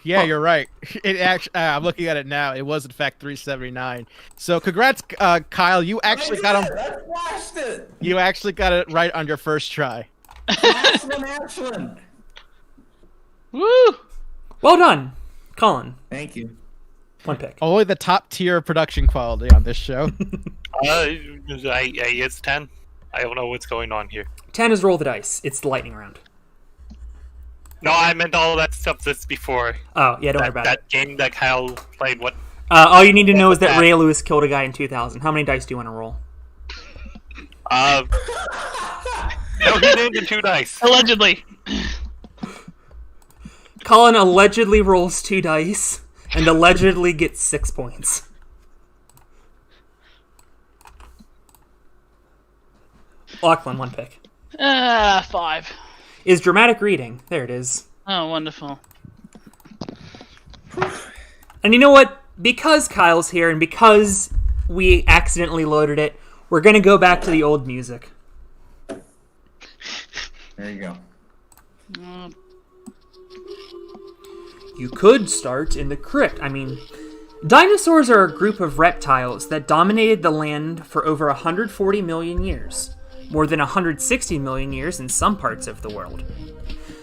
Yeah, you're right. It actually, I'm looking at it now. It was in fact 379. So congrats, Kyle. You actually got him. I flashed it! You actually got it right on your first try. Lachlan! Woo! well done, Collin. Thank you. 1 pick. Only the top tier production quality on this show. It's 10. I don't know what's going on here. 10 is roll the dice. It's the lightning round. No, I meant all that stuff that's before. Oh, yeah, don't worry about it. That game that Kyle played, what? All you need to know is that Ray Lewis killed a guy in 2000. How many dice do you want to roll? No, he named the 2 dice. Allegedly. Collin allegedly rolls 2 dice and allegedly gets 6 points. Lachlan, 1 pick. 5. Is dramatic reading. There it is. Oh, wonderful. And you know what? Because Kyle's here and because we accidentally loaded it, we're going to go back to the old music. There you go. You could start in the crypt. Dinosaurs are a group of reptiles that dominated the land for over 140 million years. More than 160 million years in some parts of the world.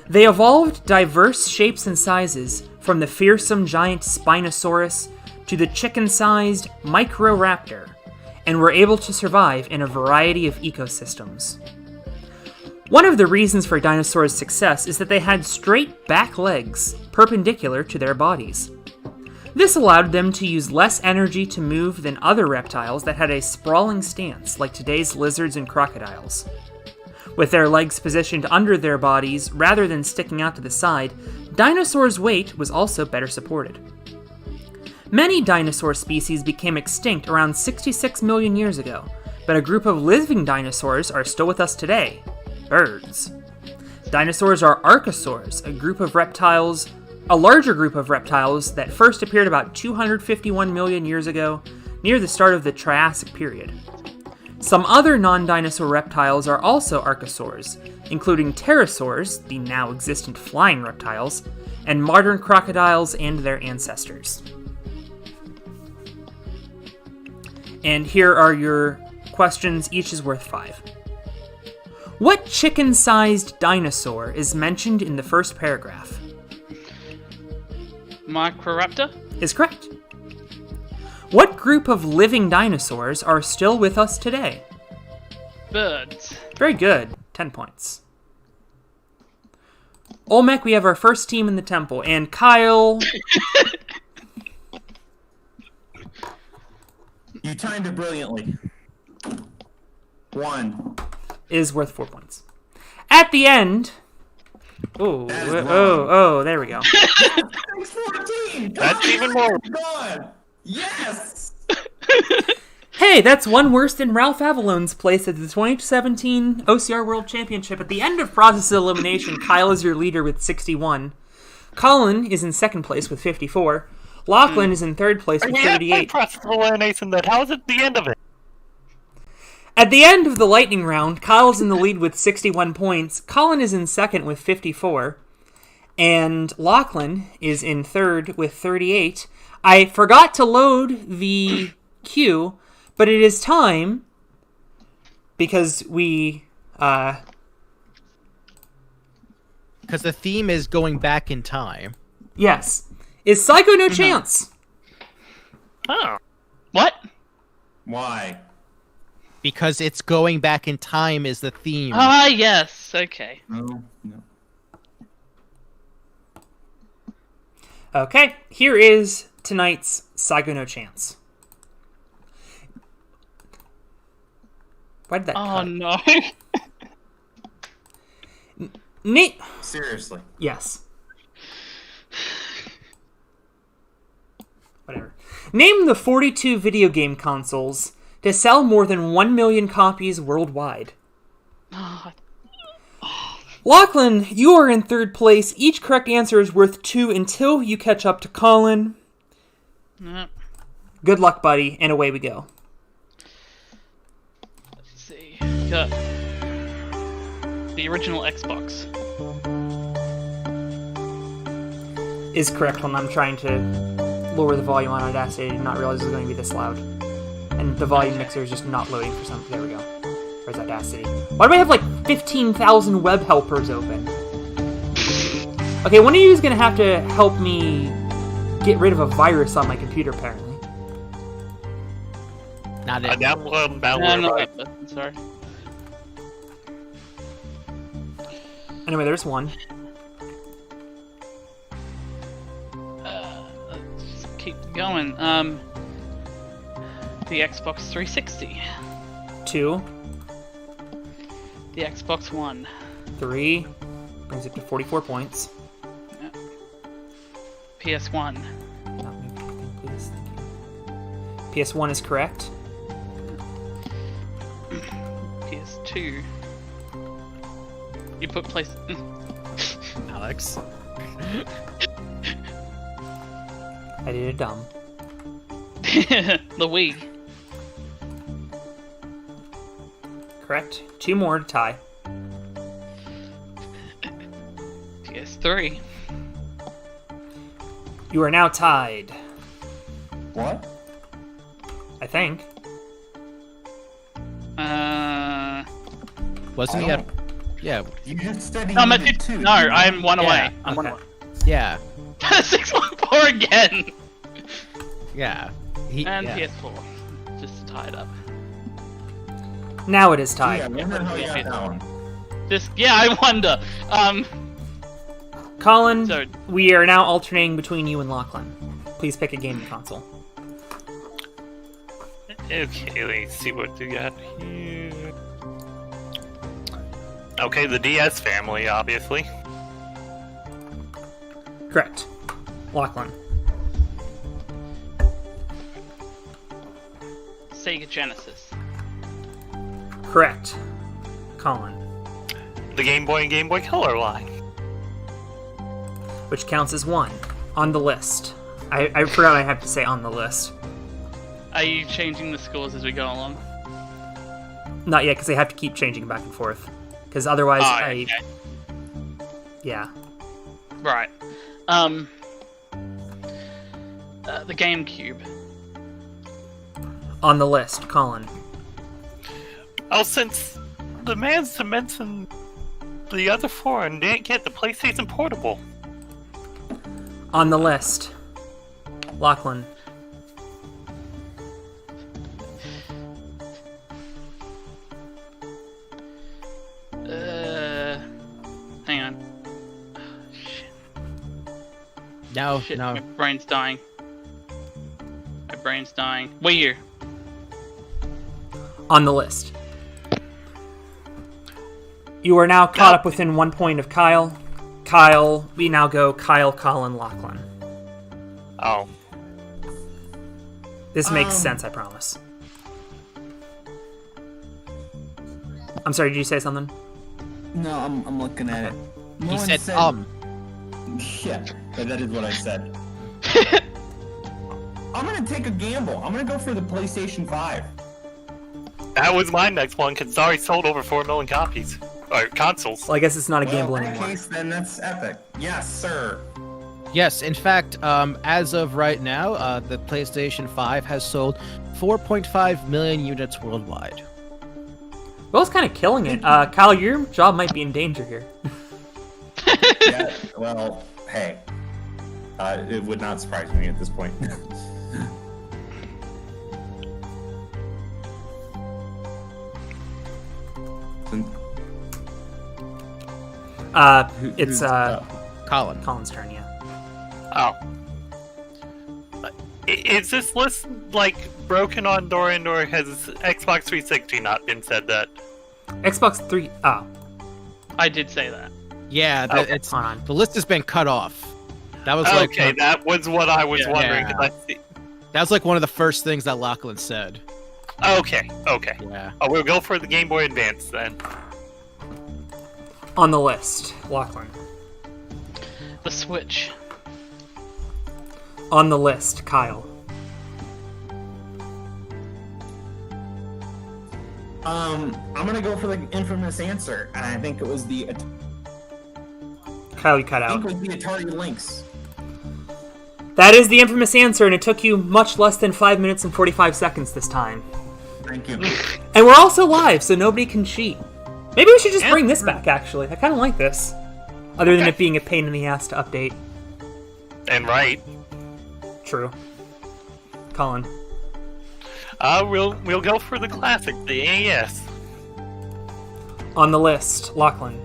They evolved diverse shapes and sizes, from the fearsome giant Spinosaurus to the chicken-sized Microraptor, and were able to survive in a variety of ecosystems. One of the reasons for dinosaurs' success is that they had straight back legs, perpendicular to their bodies. This allowed them to use less energy to move than other reptiles that had a sprawling stance, like today's lizards and crocodiles. With their legs positioned under their bodies rather than sticking out to the side, dinosaurs' weight was also better supported. Many dinosaur species became extinct around 66 million years ago, but a group of living dinosaurs are still with us today: birds. Dinosaurs are archosaurs, a larger group of reptiles that first appeared about 251 million years ago, near the start of the Triassic period. Some other non-dinosaur reptiles are also archosaurs, including pterosaurs, the now extant flying reptiles, and modern crocodiles and their ancestors. And here are your questions, each is worth 5. What chicken-sized dinosaur is mentioned in the first paragraph? Microraptor? Is correct. What group of living dinosaurs are still with us today? Birds. Very good. 10 points. Olmec, we have our first team in the temple, and Kyle... You timed it brilliantly. 1. is worth 4 points. At the end... there we go. That's 14! That's even more. God! Yes! Hey, that's one worse than Ralph Avalon's place at the 2017 OCR World Championship. At the end of process elimination, Kyle is your leader with 61. Collin is in second place with 54. Lachlan is in third place with 38. Process elimination, then how is it the end of it? At the end of the lightning round, Kyle's in the lead with 61 points. Collin is in second with 54. And Lachlan is in third with 38. I forgot to load the queue, but it is time because we... Because the theme is going back in time. Yes. Is Psycho No Chance? Oh. What? Why? Because it's going back in time is the theme. Ah, yes. Okay. No. Okay, here is tonight's Psycho No Chance. Why did that cut? No. Nate. Seriously. Yes. Whatever. Name the 42 video game consoles to sell more than 1 million copies worldwide. Lachlan, you are in third place. Each correct answer is worth 2 until you catch up to Collin. Yep. Good luck, buddy, and away we go. Let's see. Got the original Xbox. Is correct when I'm trying to lower the volume on Audacity. I did not realize it was going to be this loud. And the volume mixer is just not loading for some... There we go. Where's Audacity? Why do I have like 15,000 web helpers open? Okay, one of you is going to have to help me get rid of a virus on my computer, apparently. Not I it. downloaded No, I'm malware. not Right? that bad. Sorry. Anyway, there's one. Let's keep going. The Xbox 360. 2, The Xbox One. 3, brings it to 44 points. PS1. Not maybe anything, please. Thank you. PS1 is correct. PS2. You put place. Alex. I did it dumb. The Wii. Correct. 2 more to tie. PS3. You are now tied, What? I think. Wasn't he at... Yeah, You just said he No, I'm at needed 2. No, I'm one Yeah, away. I'm one okay. away. yeah, 614 again! yeah. He, And yeah. PS4. Just tied up. Now it is Yeah, tied. I wonder how you got that one. I wonder. Colin, So- we are now alternating between you and Lachlan. please pick a gaming console. Okay, let's see what we got here. Okay, the DS family, obviously. Correct. Lachlan. Sega Genesis. Correct. Collin. The Game Boy and Game Boy Color line. Which counts as 1 on the list. I forgot I have to say on the list. Are you changing the scores as we go along? Not yet, because they have to keep changing back and forth. Because otherwise, okay. Yeah. Right. The GameCube. On the list, Collin. Oh, since the man's to mention the other 4 and didn't get the PlayStation Portable. On the list, Lachlan. Hang on. Shit. No, Shit, no. my brain's dying. My brain's dying. Wait here. On the list. You are now caught up within 1 point of Kyle. Kyle, we now go Kyle, Collin, Lachlan. Oh. This makes sense, I promise. I'm sorry, did you say something? No, I'm looking at it. No He one said, Yeah, that is what I said. I'm gonna take a gamble. I'm gonna go for the PlayStation 5. That was my next one, because it's already sold over 4 million copies. Or consoles. Well, I guess it's not a gamble Well, in that anymore. case, then that's epic. Yes, sir. Yes, in fact, as of right now, the PlayStation 5 has sold 4.5 million units worldwide. Well, it's kind of killing it. Kyle, your job might be in danger here. Yeah, well, hey. It would not surprise me at this point. It's Collin. Collin's turn, yeah. Oh. Is this list, like, broken on Dorian, or has Xbox 360 not been said that? Xbox 3... Oh, I did say that. Yeah, it's hold on. the list has been cut off. That was like Okay, that was what I was wondering. 'cause that was like one of the first things that Lachlan said. Okay. Yeah. Oh, we'll go for the Game Boy Advance then. On the list, Lachlan. The Switch. On the list, Kyle. I'm gonna go for the infamous answer, and I think it was the Kyle, you cut I think out. it was the Atari Lynx. That is the infamous answer, and it took you much less than 5 minutes and 45 seconds this time. Thank you. And we're also live, so nobody can cheat. Maybe we should just bring this back, actually. I kind of like this. Other than it being a pain in the ass to update. And right. True. Collin. We'll go for the classic, the AES. On the list, Lachlan.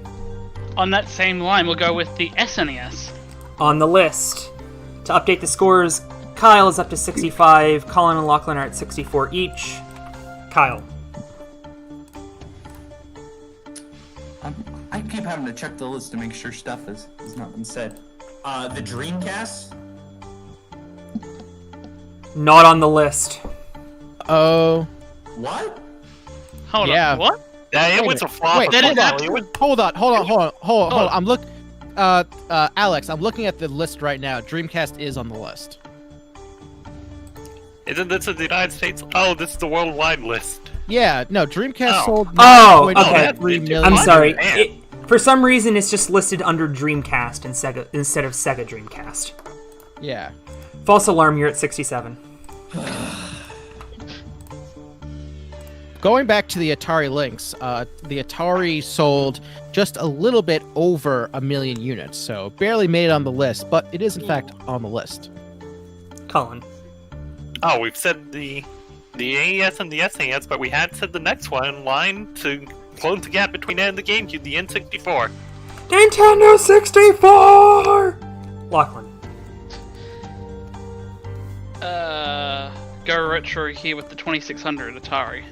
On that same line, we'll go with the SNES. On the list. To update the scores, Kyle is up to 65, Collin and Lachlan are at 64 each. Kyle. I keep having to check the list to make sure stuff has not been said. The Dreamcast? Not on the list. Oh. What? Hold Yeah. on. What? Yeah, it was a flop. Wait, unfortunately. hold on. I'm look. Alex, I'm looking at the list right now. Dreamcast is on the list. Isn't this in the United States? Oh, this is the worldwide list. Yeah, no, Dreamcast sold. Oh, 9.3 okay. million. I'm sorry. Man. For some reason, it's just listed under Dreamcast and Sega instead of Sega Dreamcast. Yeah. False alarm, you're at 67. Going back to the Atari Lynx, the Atari sold just a little bit over 1 million units, so barely made it on the list, but it is in fact on the list. Collin. Oh, we've said the AES and the SNES, but we had said the next one in line to close the gap between it and the GameCube, the N64. Nintendo 64! Lachlan. Go retro here with the 2600 Atari.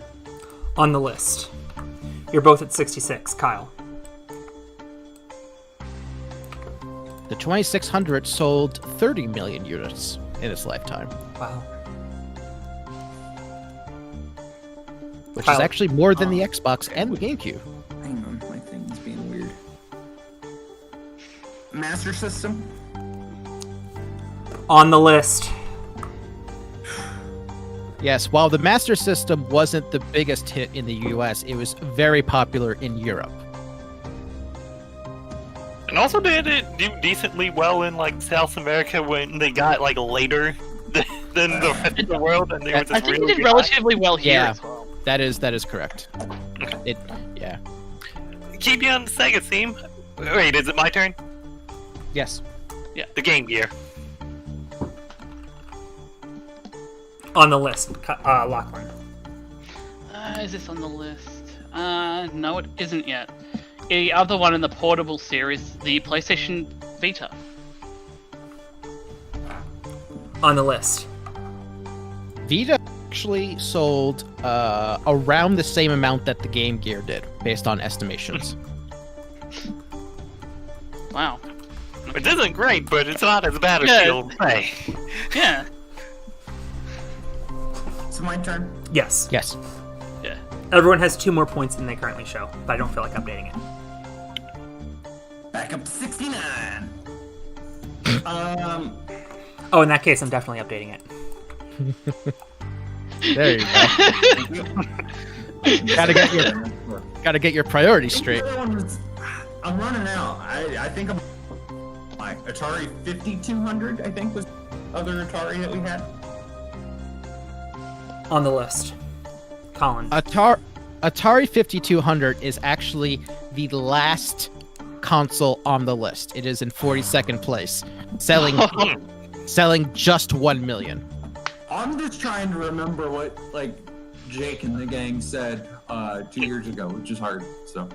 On the list. You're both at 66. Kyle. The 2600 sold 30 million units in its lifetime, Wow. which Kyle. is actually more than the Xbox and the GameCube. Hang on, my thing's being weird. Master System? On the list. Yes, while the Master System wasn't the biggest hit in the US, it was very popular in Europe. And also, did it do decently well in like South America when they got like later than the rest of the world, and they were just I think really it did good? relatively well here Yeah. as well. That is correct. Yeah. Keep you on the Sega theme. Wait, is it my turn? Yes. The Game Gear. On the list. Lachlan. Is this on the list? No, it isn't yet. The other one in the portable series, the PlayStation Vita. On the list. Vita actually sold around the same amount that the Game Gear did, based on estimations. Wow. Which isn't great, but it's not as bad as Yeah. you'll say. Yeah. It's my turn. Yes. Yes. Yeah. Everyone has 2 more points than they currently show, but I don't feel like updating it. Back up to 69. Oh, in that case, I'm definitely updating it. There you go. Gotta get your priorities straight. I'm running out. I think I'm my Atari 5200. I think was the other Atari that we had. On the list. Collin. Atari 5200 is actually the last console on the list. It is in 42nd place, selling just 1 million. I'm just trying to remember what like Jake and the gang said 2 years ago, which is hard. So.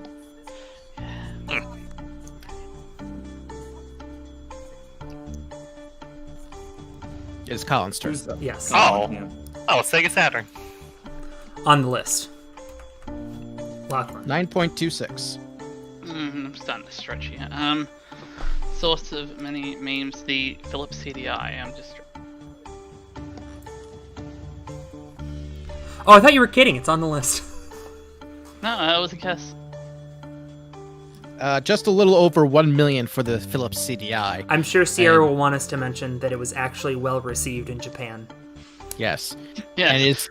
It's Colin's turn. Yes. Oh. Yeah. Oh, Sega Saturn. On the list. Lachlan. 9.26. I'm starting to stretch here. Source of many memes, the Philips CDI. I'm just. Oh, I thought you were kidding. It's on the list. No, that was a guess. Just a little over 1 million for the Philips CDI. I'm sure Sierra will want us to mention that it was actually well received in Japan. Yes. Yeah. And it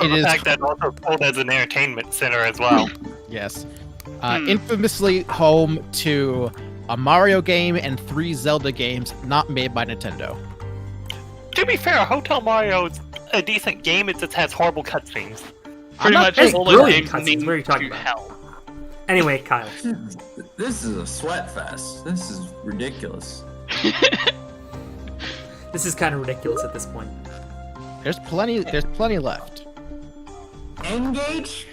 Also, the is fact that also sold as an entertainment center as well. yes. Infamously home to a Mario game and 3 Zelda games not made by Nintendo. To be fair, Hotel Mario's a decent game. It just has horrible cutscenes. Pretty much saying all brilliant those cutscenes. games What are you need talking to about? hell. Anyway, Kyle. This is a sweat fest. This is ridiculous. This is kind of ridiculous at this point. There's plenty left. Engage.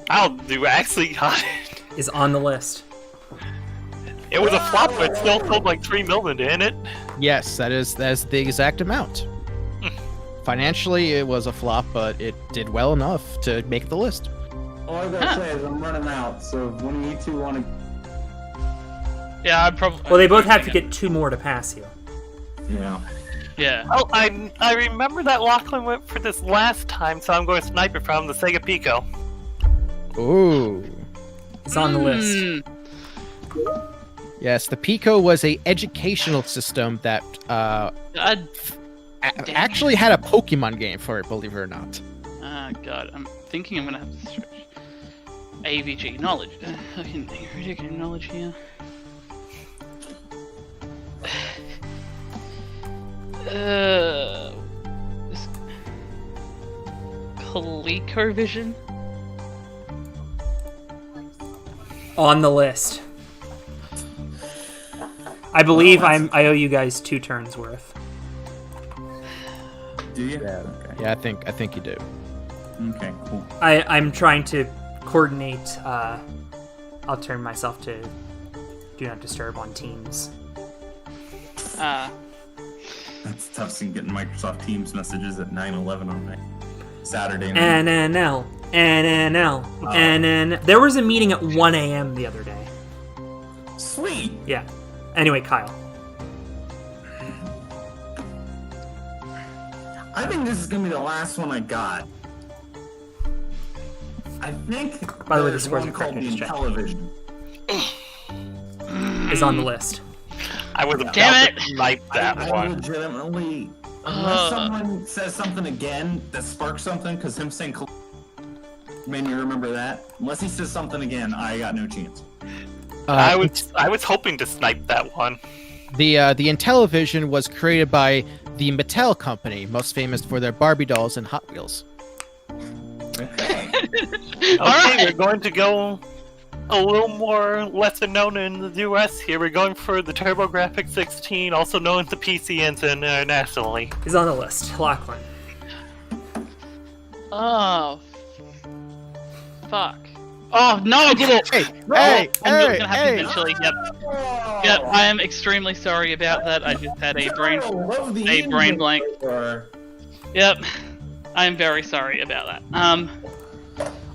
I'll do actually. Is on the list. It was a flop, but it still sold like 3 million, didn't it? Yes, that's the exact amount. Financially, it was a flop, but it did well enough to make the list. All I gotta say is I'm running out. So if one of you two want to, Yeah, I'd probably. Well, they both have to get 2 more to pass you. Yeah. Oh, I remember that Lachlan went for this last time, so I'm going to snipe it from the Sega Pico. Ooh. It's on the list. Hmm. Yes, the Pico was a educational system that actually had a Pokemon game for it, believe it or not. God, I'm thinking I'm gonna have to search AVG knowledge. Fucking ridiculous knowledge here. This ColecoVision. On the list. I believe I owe you guys 2 turns worth. do you? Yeah, I think you do. Okay, cool. I'm trying to coordinate. I'll turn myself to Do Not Disturb on Teams. That's tough seeing getting Microsoft Teams messages at 9:11 on night. Saturday night. NNL. There was a meeting at 1 a.m. the other day. Sweet. Yeah. Anyway, Kyle. I think this is gonna be the last one I got. I think. By the way, the there's scores one are correct, called I the just checked. Intellivision. Is on the list. I was about Damn to snipe that I one. legitimately, unless someone says something again that sparks something, because him saying made me remember that. Unless he says something again, I got no chance. I was hoping to snipe that one. The Intellivision was created by the Mattel company, most famous for their Barbie dolls and Hot Wheels. Okay. Okay, we're going to go a little more lesser known in the US here. We're going for the TurboGrafx 16, also known as the PC Engine internationally. Is on the list. Lachlan. Oh. Fuck. Oh, no, I did it! Hey, I knew it was gonna happen eventually. Yep, I am extremely sorry about that. I just had a brain blank. Yep, I am very sorry about that.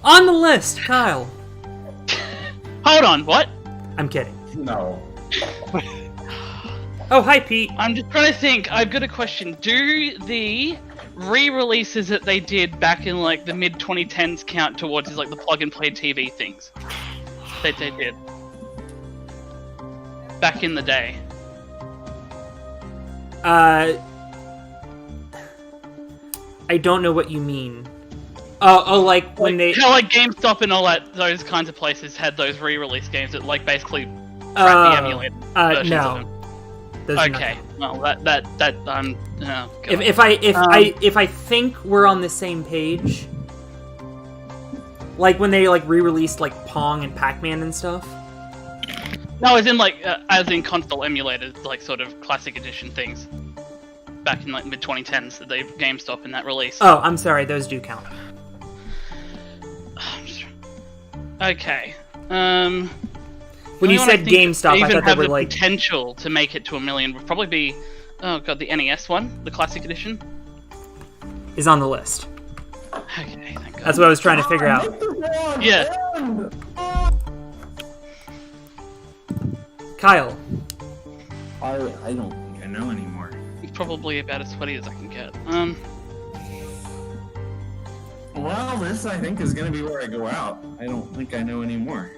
On the list, Kyle. Hold on, what? I'm kidding. No. Oh, hi, Pete. I'm just trying to think. I've got a question. Do the re-releases that they did back in like the mid-2010s count towards like the plug-and-play TV things that they did back in the day? I don't know what you mean. Oh, like when they... How like GameStop and all that, those kinds of places had those re-release games that like basically crappy emulated versions no. of them. Those are Okay, not- well that oh, God. If I think we're on the same page, like when they like re-released like Pong and Pac-Man and stuff. No, as in console emulated, like sort of classic edition things back in like mid 2010s that they GameStop in that release. Oh, I'm sorry, those do count. Okay. When you said GameStop, I thought they were the like potential to make it to 1 million would probably be, oh god, the NES one, the classic edition. is on the list. Okay, thank god. That's what I was trying to figure out. Yeah. Kyle. I don't think I know anymore. It's probably about as sweaty as I can get. Well, this I think is gonna be where I go out. I don't think I know anymore.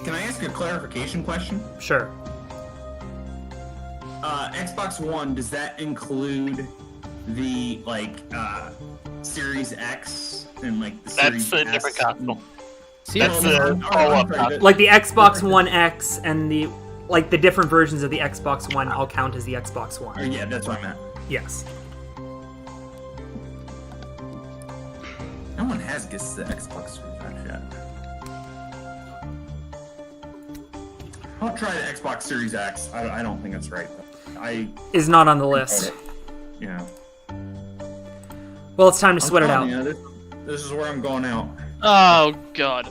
Can I ask a clarification question? Sure. Xbox One, does that include the Series X and like the Series That's a S? different console. See, That's Oh, a follow-up sorry, console. Like the Xbox One X and the different versions of the Xbox One all count as the Xbox Oh, One. yeah, that's what I meant. Yes. No one has guessed the Xbox Series X yet. I'll try the Xbox Series X. I don't think that's right. Is not on the list. Yeah. Well, it's time to sweat it out. This is where I'm going out. Oh god.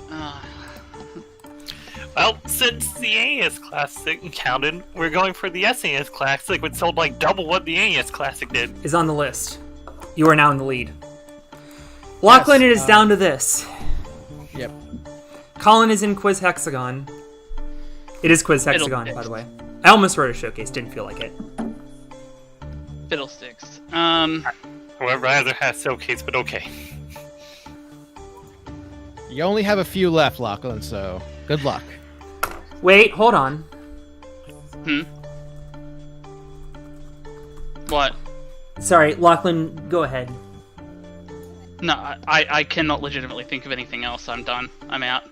Well, since the NES Classic counted, we're going for the SNES Classic, which sold like double what the NES Classic did. Is on the list. You are now in the lead. Lachlan, it is down to this. Yep. Collin is in Quiz Hexagon. It is Quiz Hexagon, by the way. I almost wrote a showcase, didn't feel like it. Fiddlesticks. Whoever either has showcase, but okay. You only have a few left, Lachlan, so good luck. Wait, hold on. What? Sorry, Lachlan, go ahead. No, I cannot legitimately think of anything else. I'm done. I'm out.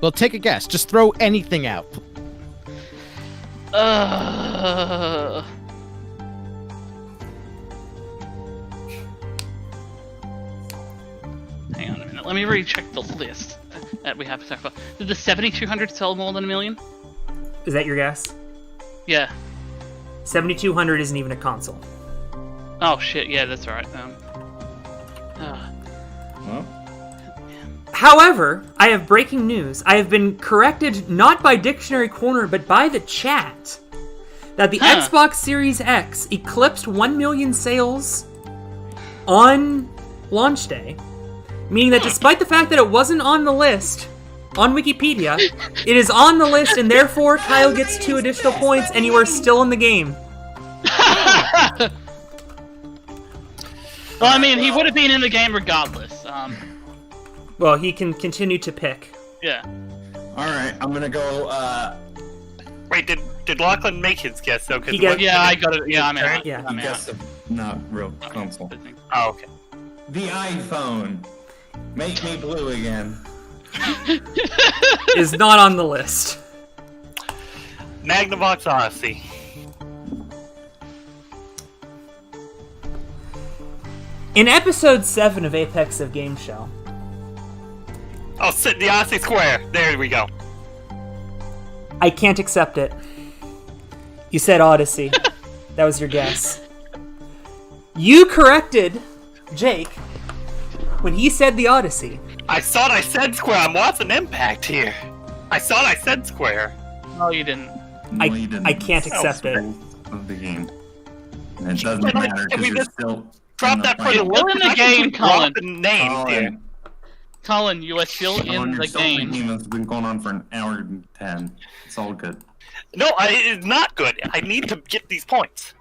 Well, take a guess. Just throw anything out. Hang on a minute. Let me recheck the list that we have to talk about. Did the 7200 sell more than 1 million? Is that your guess? Yeah. 7200 isn't even a console. Oh shit. Yeah, that's right. Well, However, I have breaking news. I have been corrected not by Dictionary Corner, but by the chat, that the Xbox Series X eclipsed 1 million sales on launch day, meaning that despite the fact that it wasn't on the list on Wikipedia, it is on the list, and therefore Kyle gets 2 additional points, and you are still in the game. Well, I mean, he would have been in the game regardless. Well, he can continue to pick. Yeah. Alright, I'm gonna go, Wait, did Lachlan make his guess though? He got- Yeah, I got it. Yeah, I'm out. Yeah. I'm out. guess of not real console. Oh, okay. The iPhone. Make me blue again. Is not on the list. Magnavox Odyssey. In episode 7 of Apex of Game Show, Oh, the Odyssey Square. There we go. I can't accept it. You said Odyssey. That was your guess. You corrected Jake when he said the Odyssey. I thought I said Square. I'm watching Impact here. I thought I said Square. No, you didn't. No, you didn't. I can't accept it. Of the game. And it doesn't Can I- matter can because we you're just still... Drop that for You're the still in the game, Collin. Names here. Colin, you are still in the game. It's been going on for an hour and 10. It's all good. No, it's not good. I need to get these points.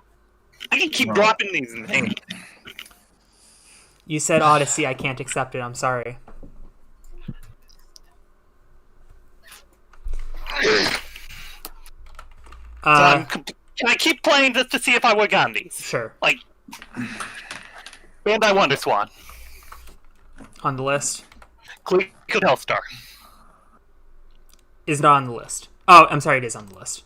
I can keep Right. dropping these names. You said Odyssey. I can't accept it. I'm sorry. Can I keep playing just to see if I would have gotten these? Sure. Like, Bandai Wonder Swan, On the list. Click Hellstar. Is not on the list. Oh, I'm sorry. It is on the list.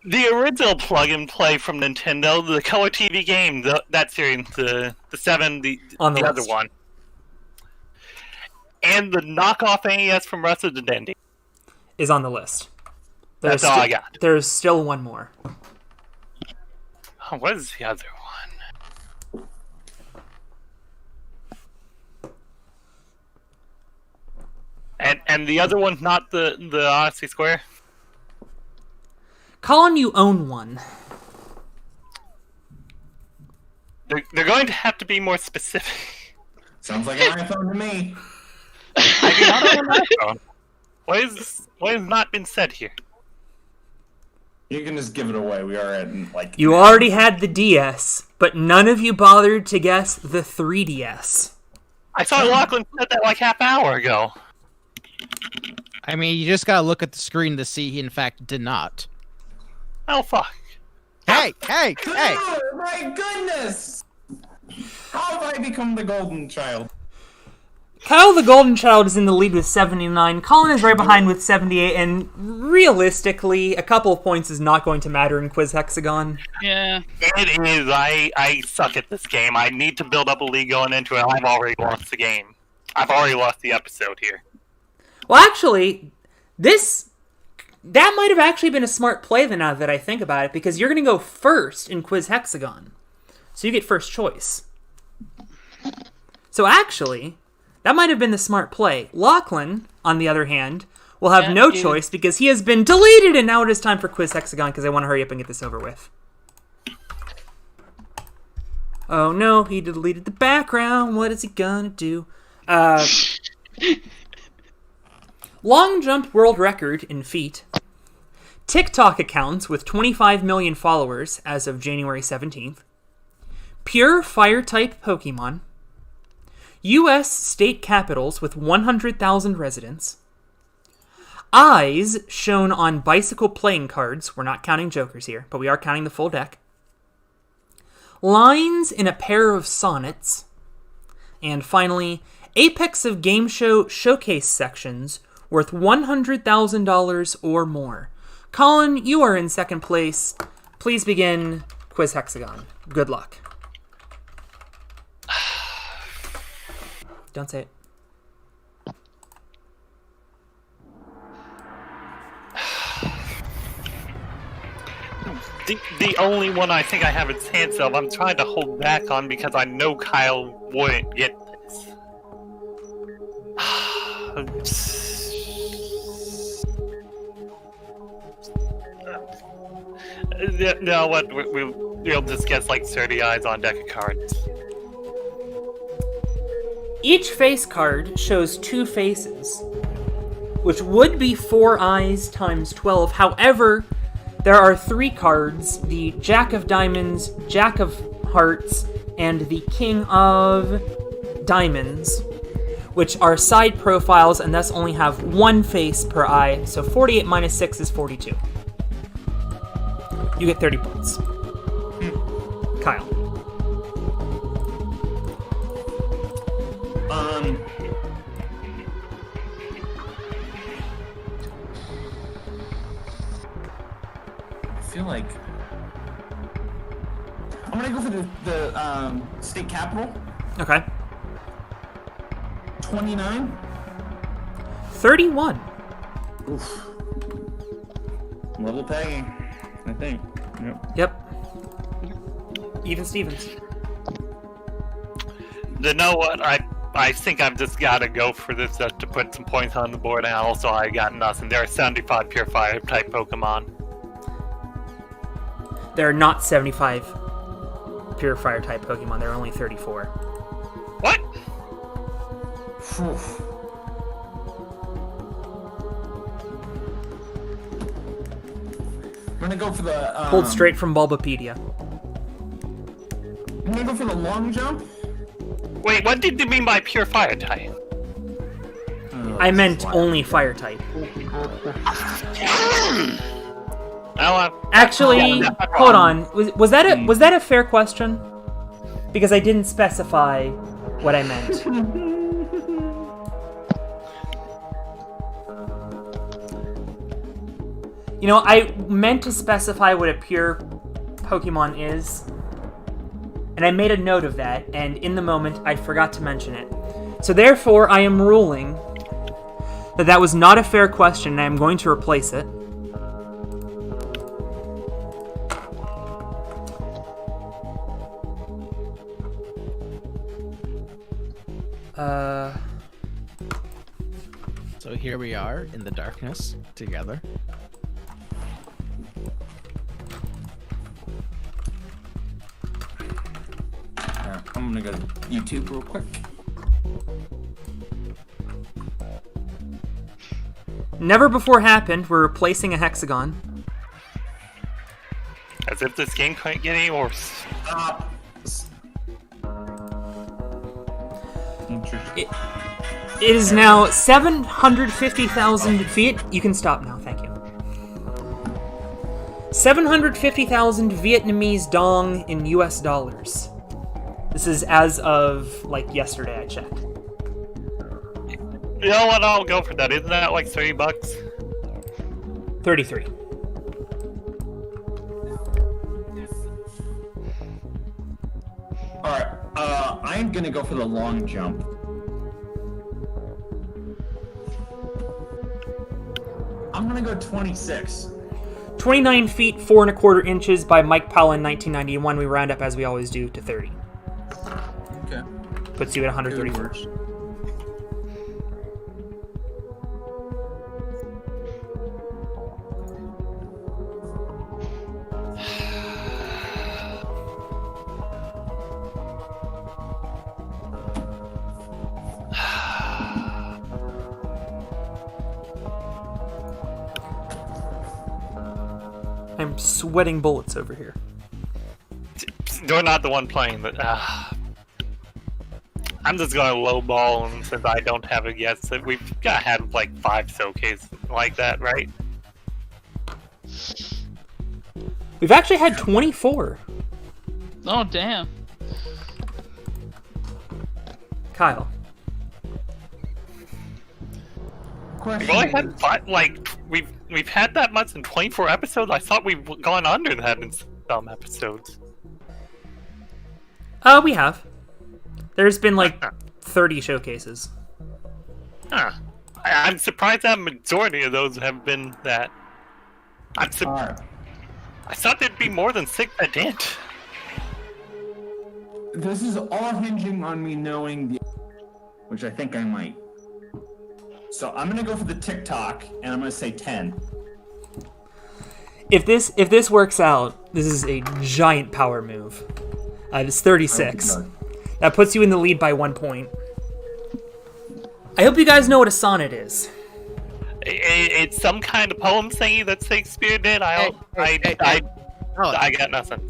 The original plug-and-play from Nintendo, the Color TV game, that series, the 7, On the other list. one. And the knockoff NES from Russia the Dendy. Is on the list. That's all I got. There's still one more. Oh, what is the other one? And the other one's not the Odyssey Square? Colin, you own one. They're going to have to be more specific. Sounds like an iPhone to me. I do not own an iPhone. What has not been said here? You can just give it away. We are at, like... You already had the DS, but none of you bothered to guess the 3DS. I saw Lachlan said that like half an hour ago. I mean, you just gotta look at the screen to see he in fact did not. Oh, fuck. Hey! Oh, my goodness! How have I become the golden child? Kyle the Golden Child is in the lead with 79. Colin is right behind with 78, and realistically, a couple of points is not going to matter in Quiz Hexagon. Yeah. It is. I suck at this game. I need to build up a lead going into it. I've already lost the game. I've already lost the episode here. Well, actually, that might have actually been a smart play then, now that I think about it, because you're going to go first in Quiz Hexagon. So you get first choice. So actually, that might have been the smart play. Lachlan, on the other hand, will have no choice because he has been deleted, and now it is time for Quiz Hexagon because I want to hurry up and get this over with. Oh no, he deleted the background. What is he gonna do? Long jump world record in feet. TikTok accounts with 25 million followers as of January 17th. Pure fire type Pokemon. U.S. state capitals with 100,000 residents. Eyes shown on bicycle playing cards. We're not counting jokers here, but we are counting the full deck. Lines in a pair of sonnets. And finally, Apex of Game Show showcase sections worth $100,000 or more. Colin, you are in second place. Please begin Quiz Hexagon. Good luck. Don't say it. The only one I think I have a chance of, I'm trying to hold back on because I know Kyle wouldn't get this. No, what? We'll just guess like 30 eyes on deck of cards. Each face card shows 2 faces, which would be 4 eyes times 12. However, there are 3 cards, the Jack of Diamonds, Jack of Hearts, and the King of Diamonds, which are side profiles and thus only have 1 face per eye, so 48 minus 6 is 42. You get 30 points. Kyle. I feel like I'm gonna go for the state capital. Okay. 29. 31. Oof. Level pegging, I think. Yep. Even Stevens. You know what? I think I've just got to go for this just to put some points on the board, and also I got nothing. There are 75 pure fire type Pokemon. There are not 75 pure fire type Pokemon. There are only 34. What? I'm gonna go for the. Pulled straight from Bulbapedia. I'm gonna go for the long jump. Wait, what did you mean by pure fire type? I meant only fire type. Actually, hold on. Was that a fair question? Because I didn't specify what I meant. You know, I meant to specify what a pure Pokemon is, and I made a note of that, and in the moment, I forgot to mention it. So therefore, I am ruling that was not a fair question, and I am going to replace it. So here we are in the darkness together. I'm gonna go to YouTube real quick. Never before happened, we're replacing a hexagon. As if this game couldn't get any worse. Interesting. It is now 750,000 feet. You can stop now, thank you. 750,000 Vietnamese dong in US dollars. This is as of, like, yesterday I checked. You know what? I'll go for that. Isn't that like $30? 33. Alright, I'm gonna go for the long jump. I'm gonna go 26. 29 feet, 4 1/4 inches by Mike Powell in 1991. We round up, as we always do, to 30. Okay. Puts you at 131st. I'm sweating bullets over here. You're not the one playing, but I'm just going to lowball him since I don't have a guess. We've got to have like 5 showcases like that, right? We've actually had 24. Oh, damn. Kyle. We've only had 5, like, we've had that much in 24 episodes? I thought we've gone under that in some episodes. We have. There's been like 30 showcases. Huh. I'm surprised that majority of those have been that. I thought there'd be more than 6 that didn't. This is all hinging on me knowing the... Which I think I might. So I'm gonna go for the TikTok, and I'm gonna say 10. If this works out, this is a giant power move. It's 36. That puts you in the lead by 1 point. I hope you guys know what a sonnet is. It's some kind of poem thingy that Shakespeare did. I got nothing.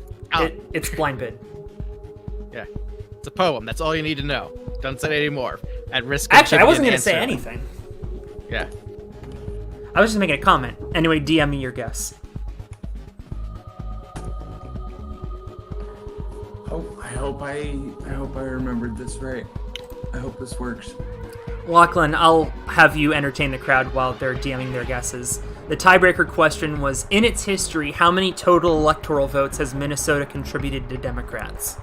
It's blind bid. Yeah, it's a poem. That's all you need to know. Don't say it anymore. At risk. Of Actually, I wasn't giving going to an say answer. anything. Yeah. I was just making a comment. Anyway, DM me your guess. Oh, I hope I remembered this right. I hope this works. Lachlan, I'll have you entertain the crowd while they're DMing their guesses. The tiebreaker question was, in its history, how many total electoral votes has Minnesota contributed to Democrats?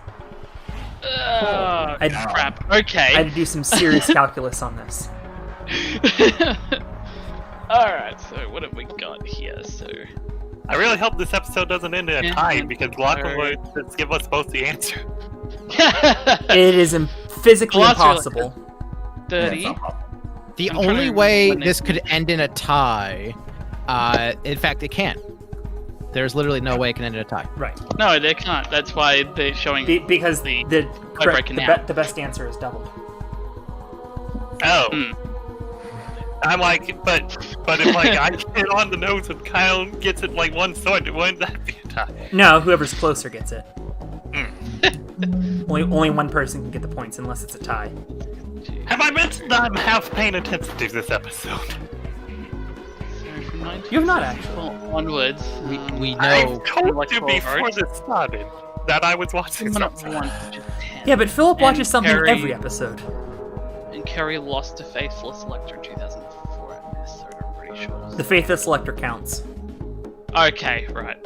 Crap. I Okay. had to do some serious calculus on this. Alright, so what have we got here? So I really hope this episode doesn't end in a tie because Lachlan would just give us both the answer. It is physically Colossal. impossible. 30. The I'm only trying to way remember this could end in a tie, in fact, it can't. There's literally no way it can end in a tie. Right. No, they can't. That's why they're showing Because the the breaking now. the best answer is doubled. Oh. Hmm. I'm like, but if like I get on the nose and Kyle gets it like one sword, wouldn't that be a tie? No, whoever's closer gets it. Only one person can get the points unless it's a tie. Have I mentioned that I'm half paying attention to this episode? You have not actually. Onwards. We I know. told you before this started that I was watching something. Yeah, but Philip watches And something Carrie- every episode. And Kerry lost to Faithless Elector in 2004 at Minnesota, I'm pretty sure. The Faithless Selector counts. Okay, right.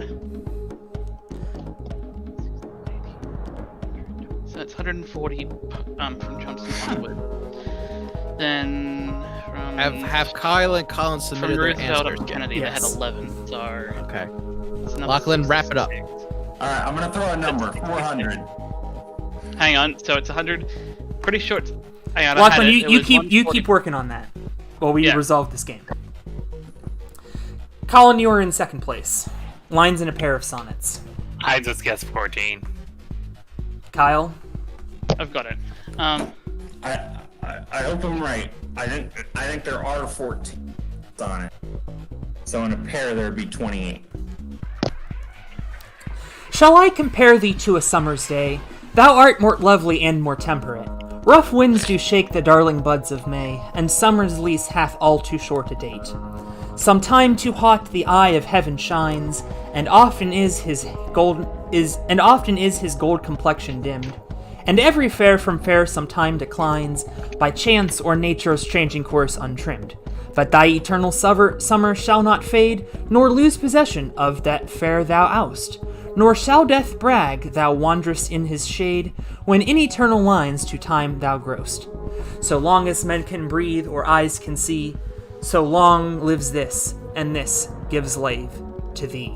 So it's 140 from Johnson onward. Then from Have Kyle and Collin from submitted their Roosevelt answers? up to Kennedy, Yes. they had 11. So Okay. it's another Lachlan, wrap it up. 66. All right, I'm gonna throw a number. 400. Hang on, so it's 100. Pretty short. Hang on, I had Lachlan, it. you It was keep 140. working on that while we Yeah. resolve this game. Collin, you are in second place. Lines in a pair of sonnets. I just guessed 14. Kyle, I've got it. I hope I'm right. I think there are 14 on it. So in a pair there'd be 28. shall I compare thee to a summer's day? Thou art more lovely and more temperate. Rough winds do shake the darling buds of May, and summer's lease hath all too short a date. Sometime too hot the eye of heaven shines, and often is his gold complexion dimmed. And every fair from fair sometime declines, by chance or nature's changing course untrimmed. But thy eternal summer shall not fade, nor lose possession of that fair thou oust. Nor shall death brag thou wanderest in his shade, when in eternal lines to time thou growst. So long as men can breathe or eyes can see, so long lives this, and this gives lave to thee.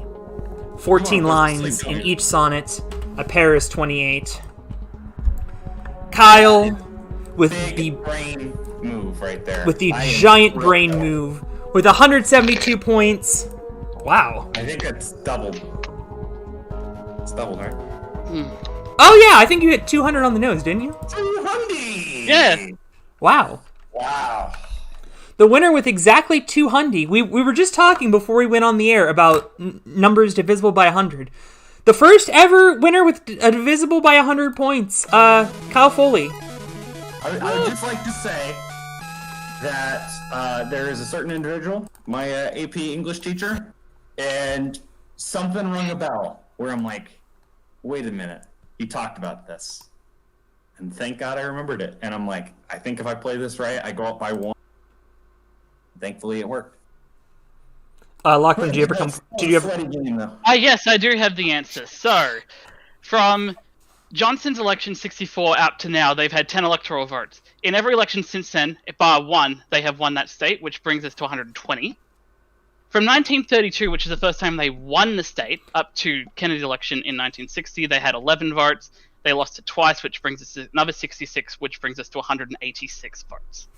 14 lines in each sonnet, a pair is 28. Kyle, with Big brain move right there. the I am giant thrilled. brain move, with 172 points. Wow. I think it's doubled. It's doubled, right? Oh yeah, I think you hit 200 on the nose, didn't you? 200! Yeah. Wow. Wow. The winner with exactly 200. We were just talking before we went on the air about numbers divisible by 100. The first ever winner with a divisible by 100 points, Kyle Foley. I would just like to say that there is a certain individual, my AP English teacher, and something rung a bell where I'm like, wait a minute, he talked about this. And thank God I remembered it. And I'm like, I think if I play this right, I go up by 1. Thankfully, it worked. Lachlan, did you ever come? Did you ever? Sweaty game, though. Yes, I do have the answer. So, from Johnson's election 64 up to now, they've had 10 electoral votes. In every election since then, bar one, they have won that state, which brings us to 120. From 1932, which is the first time they won the state, up to Kennedy's election in 1960, they had 11 votes. They lost it twice, which brings us to another 66, which brings us to 186 votes.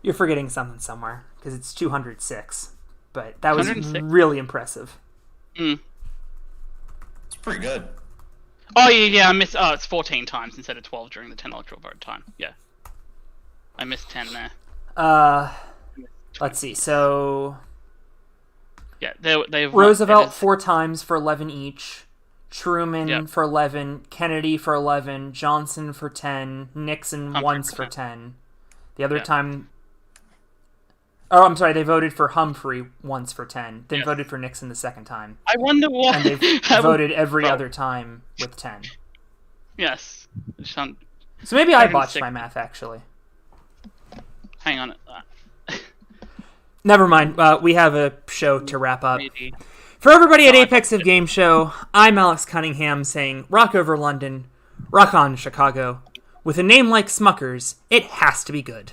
You're forgetting something somewhere, because it's 206. But that was 106? really impressive. Mm. It's pretty good. Oh, yeah, I missed... Oh, it's 14 times instead of 12 during the 10 electoral vote time. Yeah. I missed 10 there. Let's see, so... Yeah, they've... Roosevelt 4 times for 11 each. Truman Yep. for 11. Kennedy for 11. Johnson for 10. Nixon Humphrey once for for 10. 10. The other Yep. time... Oh, I'm sorry, they voted for Humphrey once for 10. Then Yes. voted for Nixon the second time. I wonder why... And they've voted every other time with 10. Yes. So maybe I botched 106. my math, actually. Hang on. Never mind. We have a show to wrap up. Maybe. For everybody at Apex of Game Show, I'm Alex Cunningham saying, rock over London, rock on Chicago. With a name like Smuckers, it has to be good.